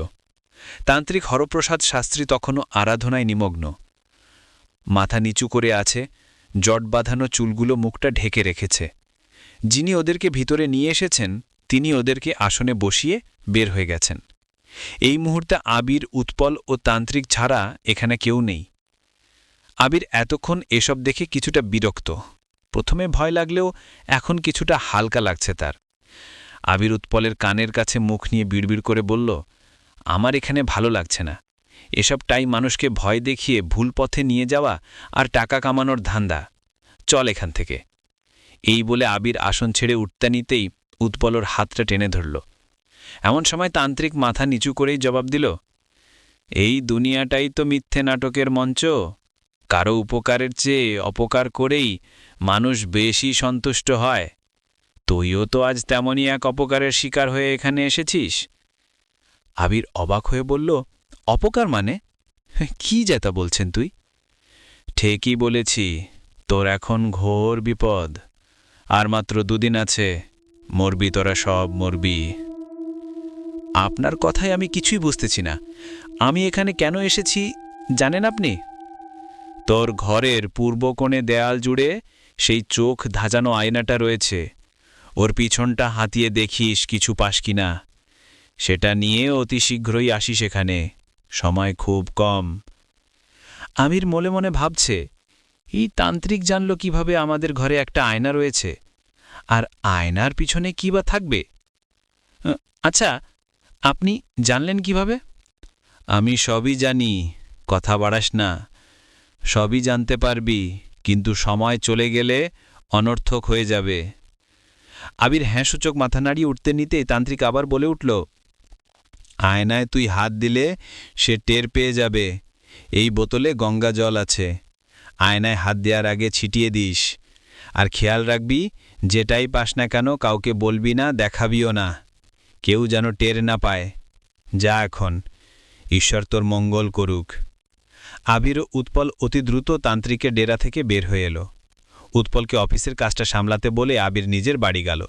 তান্ত্রিক হরপ্রসাদ শাস্ত্রী তখনও আরাধনায় নিমগ্ন। মাথা নিচু করে আছে, জট বাঁধানো চুলগুলো মুখটা ঢেকে রেখেছে। যিনি ওদেরকে ভিতরে নিয়ে এসেছেন তিনি ওদেরকে আসনে বসিয়ে বের হয়ে গেছেন। এই মুহূর্তে আবির, উৎপল ও তান্ত্রিক ছাড়া এখানে কেউ নেই। আবির এতক্ষণ এসব দেখে কিছুটা বিরক্ত। প্রথমে ভয় লাগলেও এখন কিছুটা হালকা লাগছে তার। আবির উৎপলের কানের কাছে মুখ নিয়ে বিড়বিড় করে বলল, আমার এখানে ভালো লাগছে না। এসবটাই মানুষকে ভয় দেখিয়ে ভুল পথে নিয়ে যাওয়া আর টাকা কামানোর ধান্দা। চল এখান থেকে। এই বলে আবির আসন ছেড়ে উঠতে নিতেই উৎপলর হাতটা টেনে ধরল। এমন সময় তান্ত্রিক মাথা নিচু করেই জবাব দিল, এই দুনিয়াটাই তো মিথ্যে নাটকের মঞ্চ। কারো উপকারের চেয়ে অপকার করেই মানুষ বেশি সন্তুষ্ট হয়। তুইও তো আজ তেমনই এক অপকারের শিকার হয়ে এখানে এসেছিস। আবির অবাক হয়ে বলল, অপকার মানে? কি যেটা বলছেন তুই? ঠিকই বলেছি, তোর এখন ঘোর বিপদ। আর মাত্র দুদিন আছে, মরবি তোরা, সব মরবি। আপনার কথায় আমি কিছুই বুঝতেছি না। আমি এখানে কেন এসেছি জানেন আপনি? তোর ঘরের পূর্ব কোণে দেয়াল জুড়ে সেই চোখ ধাজানো আয়নাটা রয়েছে, ওর পিছনটা হাতিয়ে দেখিস কিছু পাস কিনা। সেটা নিয়ে অতি শীঘ্রই আসিস এখানে, সময় খুব কম। আমির মনে মনে ভাবছে, এই তান্ত্রিক জানল কিভাবে আমাদের ঘরে একটা আয়না রয়েছে, আর আয়নার পিছনে কি বা থাকবে? আচ্ছা, আপনি জানলেন কিভাবে? আমি সবই জানি, কথা বাড়াস না। সবই জানতে পারবি, কিন্তু সময় চলে গেলে অনর্থক হয়ে যাবে। আবির হ্যাঁ সূচক মাথা নাড়িয়ে উঠতে নিতেই তান্ত্রিক আবার বলে উঠল, আয়নায় তুই হাত দিলে সে টের পেয়ে যাবে। এই বোতলে গঙ্গা জল আছে, আয়নায় হাত দেওয়ার আগে ছিটিয়ে দিস। আর খেয়াল রাখবি, যেটাই পাস না কেন কাউকে বলবি না, দেখাবিও না, কেউ যেন টের না পায়। যা এখন, ঈশ্বর তোর মঙ্গল করুক। আবির ও উৎপল অতি দ্রুত তান্ত্রিকের ডেরা থেকে বের হয়ে এলো। উৎপলকে অফিসের কাজটা সামলাতে বলে আবির নিজের বাড়ি গেল।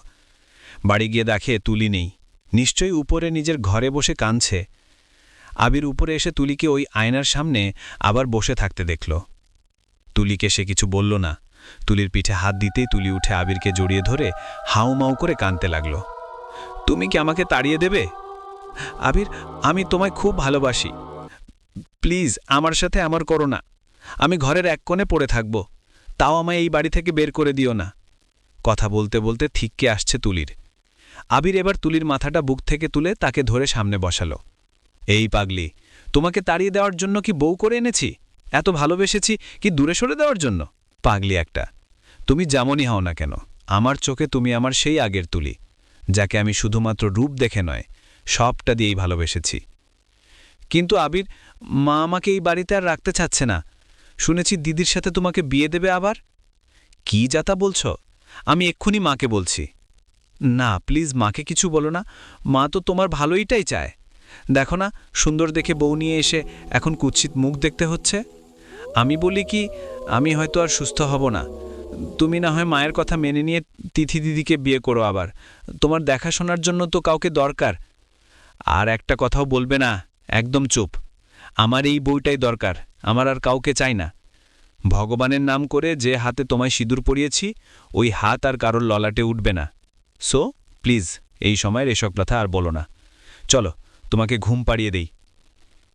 বাড়ি গিয়ে দেখে তুলি নেই, নিশ্চয়ই উপরে নিজের ঘরে বসে কাঁদছে। আবির উপরে এসে তুলিকে ওই আয়নার সামনে আবার বসে থাকতে দেখল। তুলিকে সে কিছু বলল না। তুলির পিঠে হাত দিতেই তুলি উঠে আবিরকে জড়িয়ে ধরে হাউমাউ করে কাঁদতে লাগল। তুমি কি আমাকে তাড়িয়ে দেবে? আবির, আমি তোমায় খুব ভালোবাসি, প্লিজ আমার সাথে আমার করো না। আমি ঘরের এক কোণে পড়ে থাকব, তাও আমায় এই বাড়ি থেকে বের করে দিও না। কথা বলতে বলতে থিক্কে আসছে তুলির। আবির এবার তুলির মাথাটা বুক থেকে তুলে তাকে ধরে সামনে বসালো। এই পাগলি, তোমাকে তাড়িয়ে দেওয়ার জন্য কি বউ করে এনেছি? এত ভালোবেসেছি কি দূরে সরে দেওয়ার জন্য? পাগলি একটা, তুমি যেমনই হও না কেন, আমার চোখে তুমি আমার সেই আগের তুলি, যাকে আমি শুধুমাত্র রূপ দেখে নয়, সবটা দিয়েই ভালোবেসেছি। কিন্তু আবির, মা আমাকে এই বাড়িতে আর রাখতে চাচ্ছে না। শুনেছি দিদির সাথে তোমাকে বিয়ে দেবে আবার। কি যাতা বলছ? আমি এক্ষুনি মাকে বলছি। না প্লিজ, মাকে কিছু বলো না, মা তো তোমার ভালোইটাই চায়। দেখো না, সুন্দর দেখে বউ নিয়ে এসে এখন কুৎসিত মুখ দেখতে হচ্ছে। আমি বলি কি, আমি হয়তো আর সুস্থ হব না। তুমি না হয় মায়ের কথা মেনে নিয়ে তিথি দিদিকে বিয়ে করো আবার। তোমার দেখাশোনার জন্য তো কাউকে দরকার। আর একটা কথাও বলবে না, একদম চুপ। আমার এই বউটাই দরকার, আমার আর কাউকে চাই না। ভগবানের নাম করে যে হাতে তোমায় সিঁদুর পরিয়েছি, ওই হাত আর কারোর ললাটে উঠবে না। সো প্লিজ, এই সময়ের এসব কথা আর বলো না। চলো, তোমাকে ঘুম পাড়িয়ে দেই।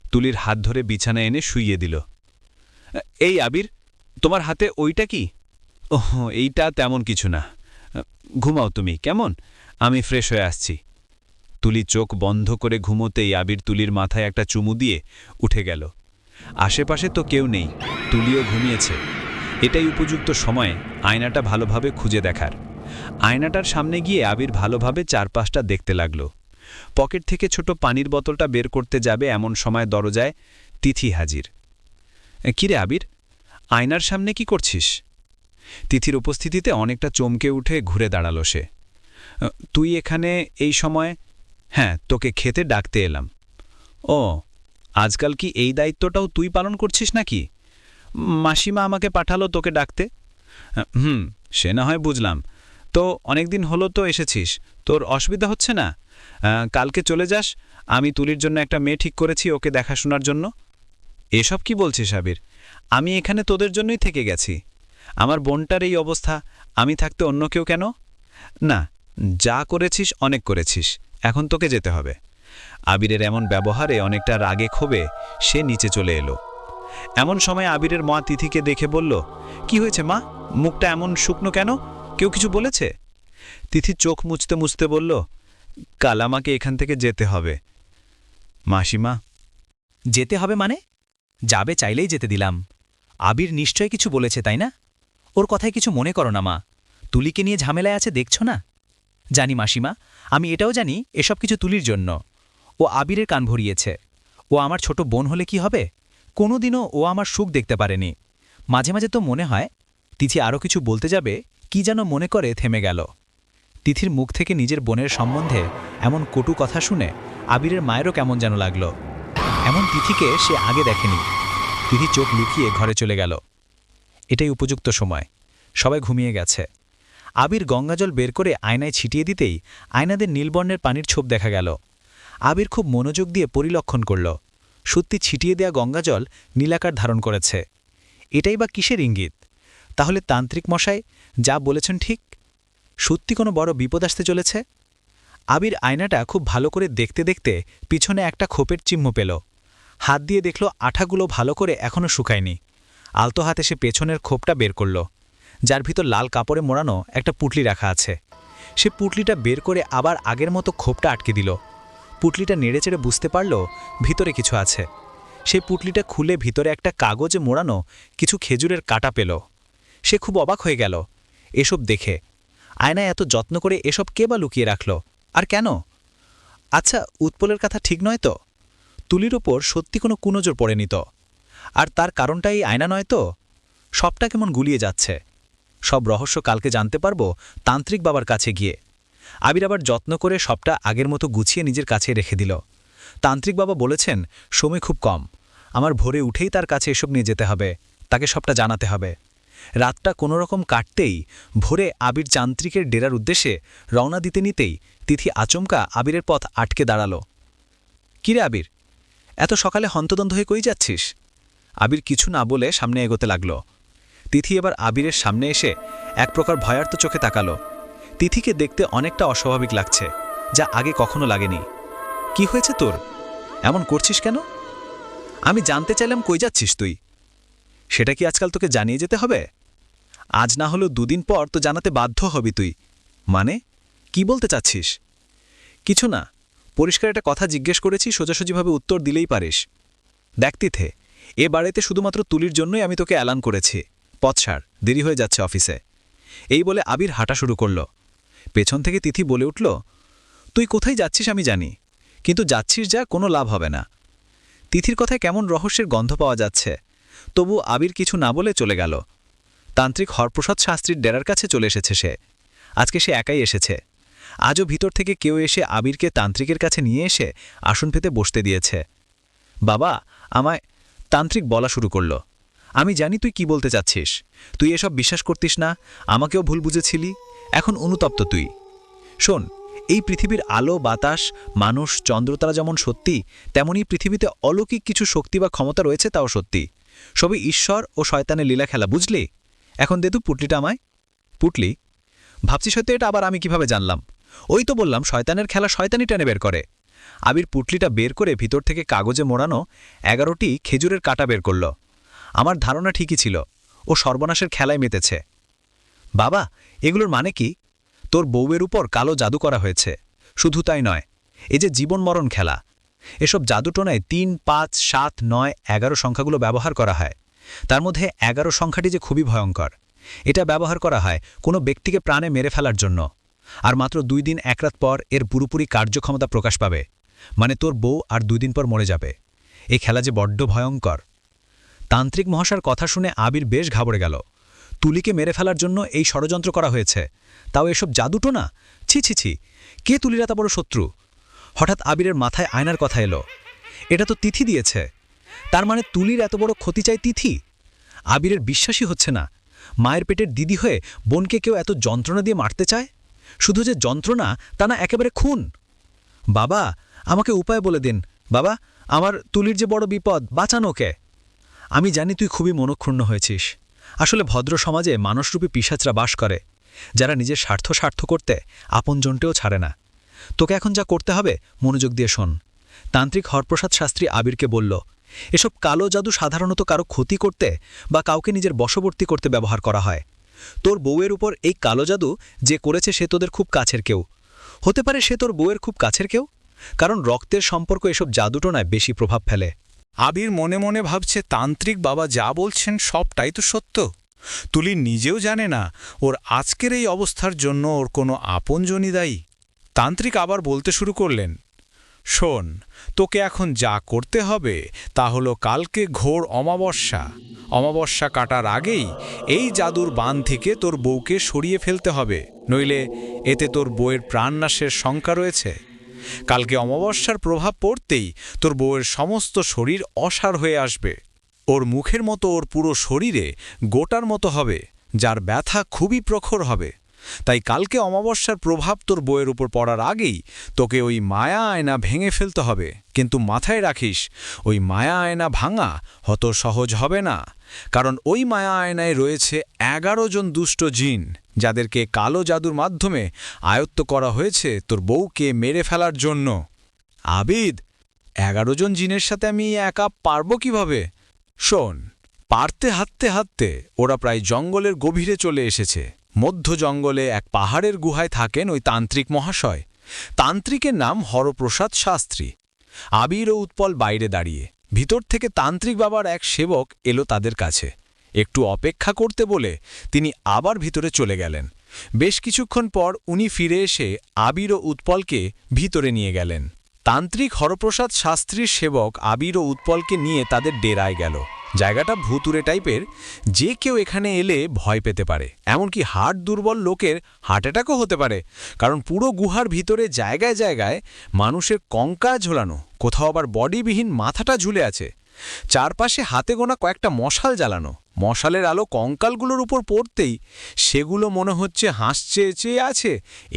তুলির হাত ধরে বিছানায় এনে শুইয়ে দিল। এই আবির, তোমার হাতে ওইটা কি? ওহ, এইটা তেমন কিছু না। ঘুমাও তুমি, কেমন? আমি ফ্রেশ হয়ে আসছি। তুলি চোখ বন্ধ করে ঘুমোতেই আবির তুলির মাথায় একটা চুমু দিয়ে উঠে গেল। আশেপাশে তো কেউ নেই, তুলিও ঘুমিয়েছে। এটাই উপযুক্ত সময় আয়নাটা ভালোভাবে খুঁজে দেখার। আয়নাটার সামনে গিয়ে আবির ভালোভাবে চারপাশটা দেখতে লাগল। পকেট থেকে ছোট পানির বোতলটা বের করতে যাবে এমন সময় দরজায় তিথি হাজির। কিরে আবির, আয়নার সামনে কি করছিস? তিথির উপস্থিতিতে অনেকটা চমকে উঠে ঘুরে দাঁড়ালো সে। তুই এখানে এই সময়? হ্যাঁ, তোকে খেতে ডাকতে এলাম। ও, আজকাল কি এই দায়িত্বটাও তুই পালন করছিস নাকি? মাসিমা আমাকে পাঠালো তোকে ডাকতে। সে না হয় বুঝলাম। তো অনেকদিন হলো তো এসেছিস, তোর অসুবিধা হচ্ছে না? কালকে চলে যাস, আমি তুলির জন্য একটা মেয়ে ঠিক করেছি ওকে দেখাশোনার জন্য। এসব কি বলছিস আবির? আমি এখানে তোদের জন্যই থেকে গেছি। আমার বোনটার এই অবস্থা, আমি থাকতে অন্য কেউ কেন? না, যা করেছিস অনেক করেছিস, এখন তোকে যেতে হবে। আবিরের এমন ব্যবহারে অনেকটা রাগে ক্ষোভে সে নিচে চলে এলো। এমন সময় আবিরের মা তিথিকে দেখে বলল, কি হয়েছে মা, মুখটা এমন শুকনো কেন? কেউ কিছু বলেছে? তিথি চোখ মুছতে মুছতে বলল, কাল আমাকে এখান থেকে যেতে হবে। মাসিমা। যেতে হবে মানে? যাবে চাইলেই যেতে দিলাম। আবির নিশ্চয় কিছু বলেছে, তাই না? ওর কথায় কিছু মনে করো না মা, তুলিকে নিয়ে ঝামেলায় আছে দেখছো না? জানি মাসিমা, আমি এটাও জানি এসব কিছু তুলির জন্য। ও আবিরের কান ভরিয়েছে। ও আমার ছোট বোন হলে কি হবে? কোনোদিনও ও আমার সুখ দেখতে পারেনি। মাঝে মাঝে তো মনে হয় তিথি আরও কিছু বলতে যাবে, কি যেন মনে করে থেমে গেল। তিথির মুখ থেকে নিজের বোনের সম্বন্ধে এমন কটু কথা শুনে আবিরের মায়েরও কেমন যেন লাগল। এমন তিথিকে সে আগে দেখেনি। তিথি চোখ লুকিয়ে ঘরে চলে গেল। এটাই উপযুক্ত সময়, সবাই ঘুমিয়ে গেছে। আবির গঙ্গাজল বের করে আয়নায় ছিটিয়ে দিতেই আয়নাদের নীলবর্ণের পানির ছোপ দেখা গেল। আবির খুব মনোযোগ দিয়ে পরিলক্ষণ করল। সত্যি ছিটিয়ে দেয়া গঙ্গাজল নীলাকার ধারণ করেছে। এটাই বা কিসের ইঙ্গিত? তাহলে তান্ত্রিক মশাই যা বলেছেন ঠিক, সত্যি কোনো বড় বিপদ আসতে চলেছে। আবির আয়নাটা খুব ভালো করে দেখতে দেখতে পিছনে একটা খোপের চিহ্ন পেল। হাত দিয়ে দেখল আঠাগুলো ভালো করে এখনও শুকায়নি। আলতো হাতে সে পেছনের খোপটা বের করল, যার ভিতর লাল কাপড়ে মোড়ানো একটা পুটলি রাখা আছে। সে পুটলিটা বের করে আবার আগের মতো খোপটা আটকে দিল। পুটলিটা নেড়েচেড়ে বুঝতে পারল ভিতরে কিছু আছে। সেই পুটলিটা খুলে ভিতরে একটা কাগজে মোড়ানো কিছু খেজুরের কাটা পেল। সে খুব অবাক হয়ে গেল। এসব দেখে। আয়নায় এত যত্ন করে এসব কে বা লুকিয়ে রাখল, আর কেন? আচ্ছা, উৎপলের কথা ঠিক নয় তো? তুলির ওপর সত্যি কোনো কুনজর পড়েনি তো? আর তার কারণটা এই আয়না নয় তো? সবটা কেমন গুলিয়ে যাচ্ছে। সব রহস্য কালকে জানতে পারবো তান্ত্রিক বাবার কাছে গিয়ে। আবির আবার যত্ন করে সবটা আগের মতো গুছিয়ে নিজের কাছে রেখে দিল। তান্ত্রিক বাবা বলেছেন সময় খুব কম, আমার ভোরে উঠেই তার কাছে এসব নিয়ে যেতে হবে, তাকে সবটা জানাতে হবে। রাতটা কোনো রকম কাটতেই ভোরে আবির যান্ত্রিকের ডেরার উদ্দেশ্যে রওনা দিতে নিতেই তিথি আচমকা আবিরের পথ আটকে দাঁড়াল। কিরে আবির, এত সকালে হন্তদন্ত হয়ে কই যাচ্ছিস? আবির কিছু না বলে সামনে এগোতে লাগল। তিথি এবার আবিরের সামনে এসে এক প্রকার ভয়ার্ত চোখে তাকালো। তিথিকে দেখতে অনেকটা অস্বাভাবিক লাগছে, যা আগে কখনো লাগেনি। কি হয়েছে তোর? এমন করছিস কেন? আমি জানতে চাইলাম কই যাচ্ছিস তুই। সেটা কি আজকাল তোকে জানিয়ে যেতে হবে? আজ না হলেও দুদিন পর তো জানাতে বাধ্য হবি তুই। মানে কি বলতে চাচ্ছিস? কিছু না, পরিষ্কার একটা কথা জিজ্ঞেস করেছি, সোজাসুজিভাবে উত্তর দিলেই পারিস। দেখ তিথে, এ বাড়িতে শুধুমাত্র তুলির জন্যই আমি তোকে এলান করেছি। পথ ছাড়, দেরি হয়ে যাচ্ছে অফিসে। এই বলে আবির হাঁটা শুরু করল। পেছন থেকে তিথি বলে উঠল, তুই কোথায় যাচ্ছিস আমি জানি, কিন্তু যাচ্ছিস যা, কোনো লাভ হবে না। তিথির কথায় কেমন রহস্যের গন্ধ পাওয়া যাচ্ছে, তবু আবির কিছু না বলে চলে গেল। তান্ত্রিক হরপ্রসাদ শাস্ত্রীর ডেরার কাছে চলে এসেছে সে। আজকে সে একাই এসেছে। আজও ভিতর থেকে কেউ এসে আবিরকে তান্ত্রিকের কাছে নিয়ে এসে আসন পেতে বসতে দিয়েছে। বাবা, আমায়, তান্ত্রিক বলা শুরু করল। আমি জানি তুই কি বলতে চাচ্ছিস। তুই এসব বিশ্বাস করতিস না, আমাকেও ভুল বুঝেছিলি, এখন অনুতপ্ত তুই। শোন, এই পৃথিবীর আলো, বাতাস, মানুষ, চন্দ্রতারা যেমন সত্যি, তেমনি পৃথিবীতে অলৌকিক কিছু শক্তি বা ক্ষমতা রয়েছে, তাও সত্যি। সবই ঈশ্বর ও শয়তানের লীলা খেলা, বুঝলি? এখন দে তুই পুটলিটা আমায়। পুটলি? ভাবছিস হয়তো এটা আবার আমি কিভাবে জানলাম? ওই তো বললাম, শয়তানের খেলা শয়তানি টেনে বের করে। আবির পুটলিটা বের করে ভিতর থেকে কাগজে মোড়ানো 11টি খেজুরের কাঁটা বের করল। আমার ধারণা ঠিকই ছিল, ও সর্বনাশের খেলায় মেতেছে। বাবা, এগুলোর মানে কি? তোর বউয়ের উপর কালো জাদু করা হয়েছে। শুধু তাই নয়, এ যে জীবন মরণ খেলা। এসব জাদুটোনায় 3, 5, 7, 9, 11 সংখ্যাগুলো ব্যবহার করা হয়। তার মধ্যে 11 সংখ্যাটি যে খুবই ভয়ঙ্কর। এটা ব্যবহার করা হয় কোনো ব্যক্তিকে প্রাণে মেরে ফেলার জন্য। আর মাত্র 2 দিন 1 রাত পর এর পুরোপুরি কার্যক্ষমতা প্রকাশ পাবে। মানে তোর বউ আর 2 দিন পর মরে যাবে। এই খেলা যে বড্ড ভয়ঙ্কর। তান্ত্রিক মহাশয়ের কথা শুনে আবির বেশ ঘাবড়ে গেল। তুলিকে মেরে ফেলার জন্য এই ষড়যন্ত্র করা হয়েছে, তাও এসব জাদুটো না। ছি ছি ছি, কে তুলির এত বড় শত্রু? হঠাৎ আবিরের মাথায় আয়নার কথা এলো। এটা তো তিথি দিয়েছে। তার মানে তুলির এত বড় ক্ষতি চাই তিথি? আবিরের বিশ্বাসই হচ্ছে না। মায়ের পেটের দিদি হয়ে বোনকে কেউ এত যন্ত্রণা দিয়ে মারতে চায়? শুধু যে যন্ত্রণা, তা না, একেবারে খুন। বাবা, আমাকে উপায় বলে দিন। বাবা, আমার তুলির যে বড় বিপদ, বাঁচানোকে। আমি জানি তুই খুবই মনক্ষুণ্ণ হয়েছিস। আসলে ভদ্র সমাজে মানুষরূপী পিশাচরা বাস করে, যারা নিজের স্বার্থ করতে আপনজনটেও ছাড়ে না। তোকে এখন যা করতে হবে, মনোযোগ দিয়ে শোন। তান্ত্রিক হরপ্রসাদ শাস্ত্রী আবিরকে বলল, এসব কালো জাদু সাধারণত কারো ক্ষতি করতে বা কাউকে নিজের বশবর্তী করতে ব্যবহার করা হয়। তোর বউয়ের উপর এই কালো জাদু যে করেছে সে তোদের খুব কাছের কেউ। হতে পারে সে তোর বউয়ের খুব কাছের কেউ, কারণ রক্তের সম্পর্ক এসব জাদুটোনায় বেশি প্রভাব ফেলে। আবির মনে মনে ভাবছে, তান্ত্রিক বাবা যা বলছেন সবটাই তো সত্য। তুলি নিজেও জানে না ওর আজকের এই অবস্থার জন্য ওর কোনো আপনজনই দায়ী। তান্ত্রিক আবার বলতে শুরু করলেন, শোন, তোকে এখন যা করতে হবে তা হলো কালকে ঘোর অমাবস্যা কাটার আগেই এই জাদুর বান থেকে তোর বউকে সরিয়ে ফেলতে হবে, নইলে এতে তোর বউয়ের প্রাণনাশের শঙ্কা রয়েছে। কালকে অমাবস্যার প্রভাব পড়তেই তোর বউয়ের সমস্ত শরীর অসাড় হয়ে আসবে। ওর মুখের মতো ওর পুরো শরীরে গোটার মতো হবে, যার ব্যথা খুবই প্রখর হবে। তাই কালকে অমাবস্যার প্রভাব তোর বউয়ের উপর পড়ার আগেই তোকে ওই মায়া আয়না ভেঙে ফেলতে হবে। কিন্তু মাথায় রাখিস, ওই মায়া আয়না ভাঙা হত সহজ হবে না, কারণ ওই মায়া আয়নায় রয়েছে 11 জন দুষ্ট জিন, যাদেরকে কালো জাদুর মাধ্যমে আয়ত্ত করা হয়েছে তোর বউকে মেরে ফেলার জন্য। আবিদ, 11 জন জিনের সাথে আমি একা পারব কিভাবে? শোন, পারতে হাঁটতে হাঁটতে ওরা প্রায় জঙ্গলের গভীরে চলে এসেছে। মধ্য জঙ্গলে এক পাহাড়ের গুহায় থাকেন ওই তান্ত্রিক মহাশয়। তান্ত্রিকের নাম হরপ্রসাদ শাস্ত্রী। আবির ও উৎপল বাইরে দাঁড়িয়ে। ভিতর থেকে তান্ত্রিক বাবার এক সেবক এলো তাদের কাছে। একটু অপেক্ষা করতে বলে তিনি আবার ভিতরে চলে গেলেন। বেশ কিছুক্ষণ পর উনি ফিরে এসে আবির ও উৎপলকে ভিতরে নিয়ে গেলেন। তান্ত্রিক হরপ্রসাদ শাস্ত্রীর সেবক আবির ও উৎপলকে নিয়ে তাদের ডেরায় গেল। জায়গাটা ভুতুরে টাইপের, যে কেউ এখানে এলে ভয় পেতে পারে, এমনকি হার্ট দুর্বল লোকের হার্ট অ্যাটাকও হতে পারে, কারণ পুরো গুহার ভিতরে জায়গায় জায়গায় মানুষের কঙ্কাল ঝোলানো, কোথাও আবার বডিবিহীন মাথাটা ঝুলে আছে। চারপাশে হাতে গোনা কয়েকটা মশাল জ্বালানো। মশালের আলো কঙ্কালগুলোর উপর পড়তেই সেগুলো মনে হচ্ছে হাসছে চেয়ে আছে,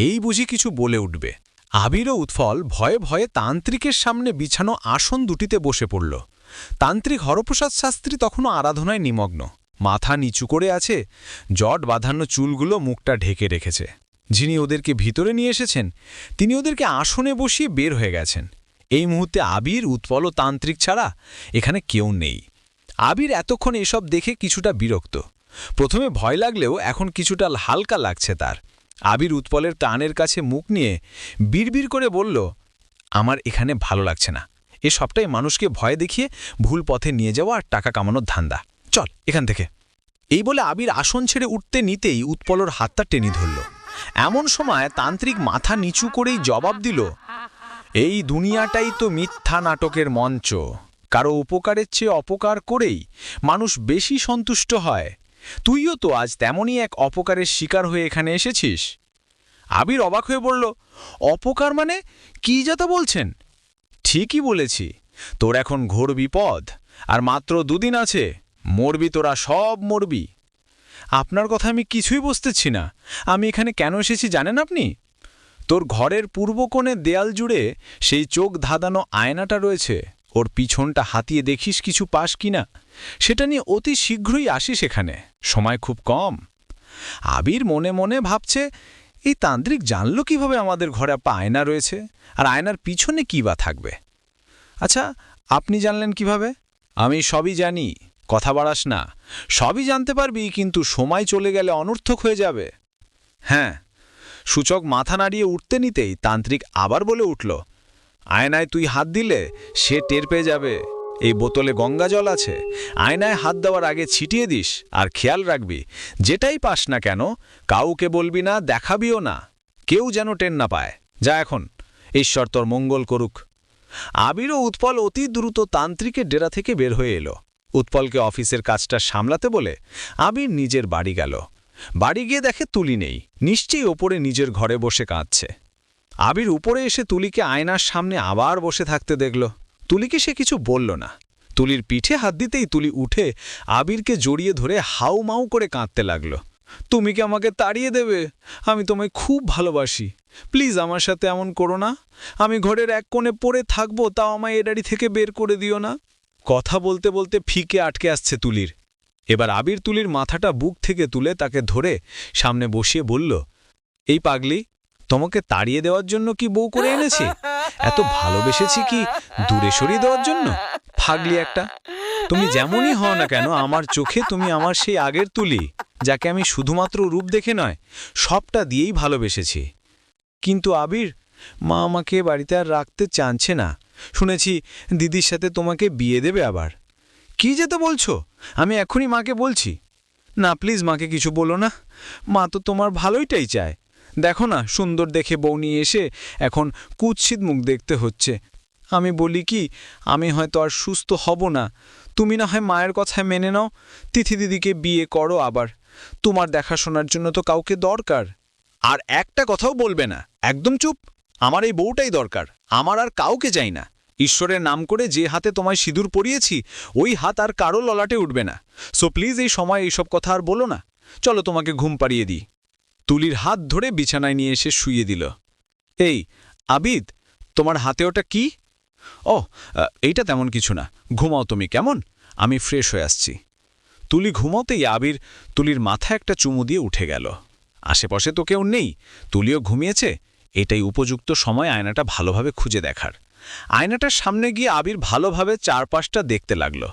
এই বুঝি কিছু বলে উঠবে। আবির ও উৎপল ভয়ে ভয়ে তান্ত্রিকের সামনে বিছানো আসন দুটিতে বসে পড়ল। তান্ত্রিক হরপ্রসাদ শাস্ত্রী তখনও আরাধনায় নিমগ্ন, মাথা নিচু করে আছে, জট বাঁধানো চুলগুলো মুখটা ঢেকে রেখেছে। যিনি ওদেরকে ভিতরে নিয়ে এসেছেন তিনি ওদেরকে আসনে বসিয়ে বের হয়ে গেছেন। এই মুহূর্তে আবির, উৎপল ও তান্ত্রিক ছাড়া এখানে কেউ নেই। আবির এতক্ষণ এসব দেখে কিছুটা বিরক্ত, প্রথমে ভয় লাগলেও এখন কিছুটা হালকা লাগছে তার। আবির উৎপলের কানের কাছে মুখ নিয়ে বিড়বিড় করে বলল, আমার এখানে ভালো লাগছে না, এ সবটাই মানুষকে ভয় দেখিয়ে ভুল পথে নিয়ে যাওয়া আর টাকা কামানোর ধান্দা, চল এখান থেকে। এই বলে আবির আসন ছেড়ে উঠতে নিতেই উৎপলর হাতটা টেনে ধরল। এমন সময় তান্ত্রিক মাথা নিচু করেই জবাব দিল, এই দুনিয়াটাই তো মিথ্যা নাটকের মঞ্চ, কারো উপকারের চেয়ে অপকার করেই মানুষ বেশি সন্তুষ্ট হয়। তুইও তো আজ তেমনই এক অপকারের শিকার হয়ে এখানে এসেছিস। আবির অবাক হয়ে বলল, অপকার মানে কি যাতা বলছেন? ঠিকই বলেছি, তোর এখন ঘোর বিপদ, আর মাত্র 2 দিন আছে, মরবি তোরা, সব মরবি। আপনার কথা আমি কিছুই বুঝতেছি না, আমি এখানে কেন এসেছি জানেন আপনি? তোর ঘরের পূর্ব কোণে দেয়াল জুড়ে সেই চোখ ধাঁধানো আয়নাটা রয়েছে, ওর পিছনটা হাতিয়ে দেখিস কিছু পাস কিনা, সেটা নিয়ে অতি শীঘ্রই আসিস এখানে, সময় খুব কম। আবির মনে মনে ভাবছে, এই তান্ত্রিক জানল কিভাবে আমাদের ঘরে আয়না রয়েছে, আর আয়নার পিছনে কী বা থাকবে? আচ্ছা, আপনি জানলেন কিভাবে? আমি সবই জানি, কথা বাড়াস না, সবই জানতে পারবি, কিন্তু সময় চলে গেলে অনর্থক হয়ে যাবে। হ্যাঁ। সূচক মাথা নাড়িয়ে উঠতে নিতেই তান্ত্রিক আবার বলে উঠল, আয়নায় তুই হাত দিলে সে টের পেয়ে যাবে। এই বোতলে গঙ্গা জল আছে, আয়নায় হাত দেওয়ার আগে ছিটিয়ে দিস, আর খেয়াল রাখবি যেটাই পাস না কেন কাউকে বলবি না, দেখাবিও না, কেউ যেন টের না পায়। যা এখন, ঈশ্বর তোর মঙ্গল করুক। আবির ও উৎপল অতি দ্রুত তান্ত্রিকের ডেরা থেকে বের হয়ে এলো। উৎপলকে অফিসের কাজটা সামলাতে বলে আবির নিজের বাড়ি গেল। বাড়ি গিয়ে দেখে তুলি নেই, নিশ্চয়ই ওপরে নিজের ঘরে বসে কাঁদছে। আবির উপরে এসে তুলিকে আয়নার সামনে আবার বসে থাকতে দেখল। তুলিকে সে কিছু বলল না। তুলির পিঠে হাত দিতেই তুলি উঠে আবিরকে জড়িয়ে ধরে হাউ মাউ করে কাঁদতে লাগল। তুমি কি আমাকে তাড়িয়ে দেবে? আমি তোমায় খুব ভালোবাসি, প্লিজ আমার সাথে এমন করো না, আমি ঘরের এক কোণে পড়ে থাকবো, তাও আমায় এ বাড়ি থেকে বের করে দিও না। কথা বলতে বলতে ফিকে আটকে আসছে তুলির। এবার আবির তুলির মাথাটা বুক থেকে তুলে তাকে ধরে সামনে বসিয়ে বলল, এই পাগলি, তোমাকে তাড়িয়ে দেওয়ার জন্য কি বউ করে এনেছি? এত ভালোবেসেছি কি দূরে সরিয়ে দেওয়ার জন্য? পাগলি একটা, তুমি যেমনই হও না কেন, আমার চোখে তুমি আমার সেই আগের তুলি, যাকে আমি শুধুমাত্র রূপ দেখে নয়, সবটা দিয়েই ভালোবেসেছি। কিন্তু আবির, মা আমাকে বাড়িতে আর রাখতে চাইছে না, শুনেছি দিদির সাথে তোমাকে বিয়ে দেবে আবার। কি যেতে বলছো? আমি এখনই মাকে বলছি। না প্লিজ, মাকে কিছু বলো না, মা তো তোমার ভালোইটাই চায়। দেখো না, সুন্দর দেখে বউ নিয়ে এসে এখন কুৎসিত মুখ দেখতে হচ্ছে। আমি বলি কি, আমি হয়তো আর সুস্থ হব না, তুমি না হয় মায়ের কথায় মেনে নাও, তিথি দিদিকে বিয়ে করো আবার, তোমার দেখাশোনার জন্য তো কাউকে দরকার। আর একটা কথাও বলবে না, একদম চুপ। আমার এই বউটাই দরকার, আমার আর কাউকে চাই না। ঈশ্বরের নাম করে যে হাতে তোমায় সিঁদুর পরিয়েছি, ওই হাত আর কারো ললাটে উঠবে না। সো প্লিজ এই সময় এইসব কথা আর বলো না, চলো তোমাকে ঘুম পাড়িয়ে দিই। তুলির হাত ধরে বিছানায় নিয়ে এসে শুইয়ে দিল। এই আবিদ, তোমার হাতে ওটা কি? ও, এইটা তেমন কিছু না, ঘুমাও তুমি, কেমন? আমি ফ্রেশ হয়ে আসছি। তুলি ঘুমাতেই আবির তুলির মাথায় একটা চুমু দিয়ে উঠে গেল। আশেপাশে তো কেউ নেই, তুলিও ঘুমিয়েছে, এটাই উপযুক্ত সময় আয়নাটা ভালোভাবে খুঁজে দেখার। আয়নাটার সামনে গিয়ে আবির ভালোভাবে চারপাশটা দেখতে লাগল।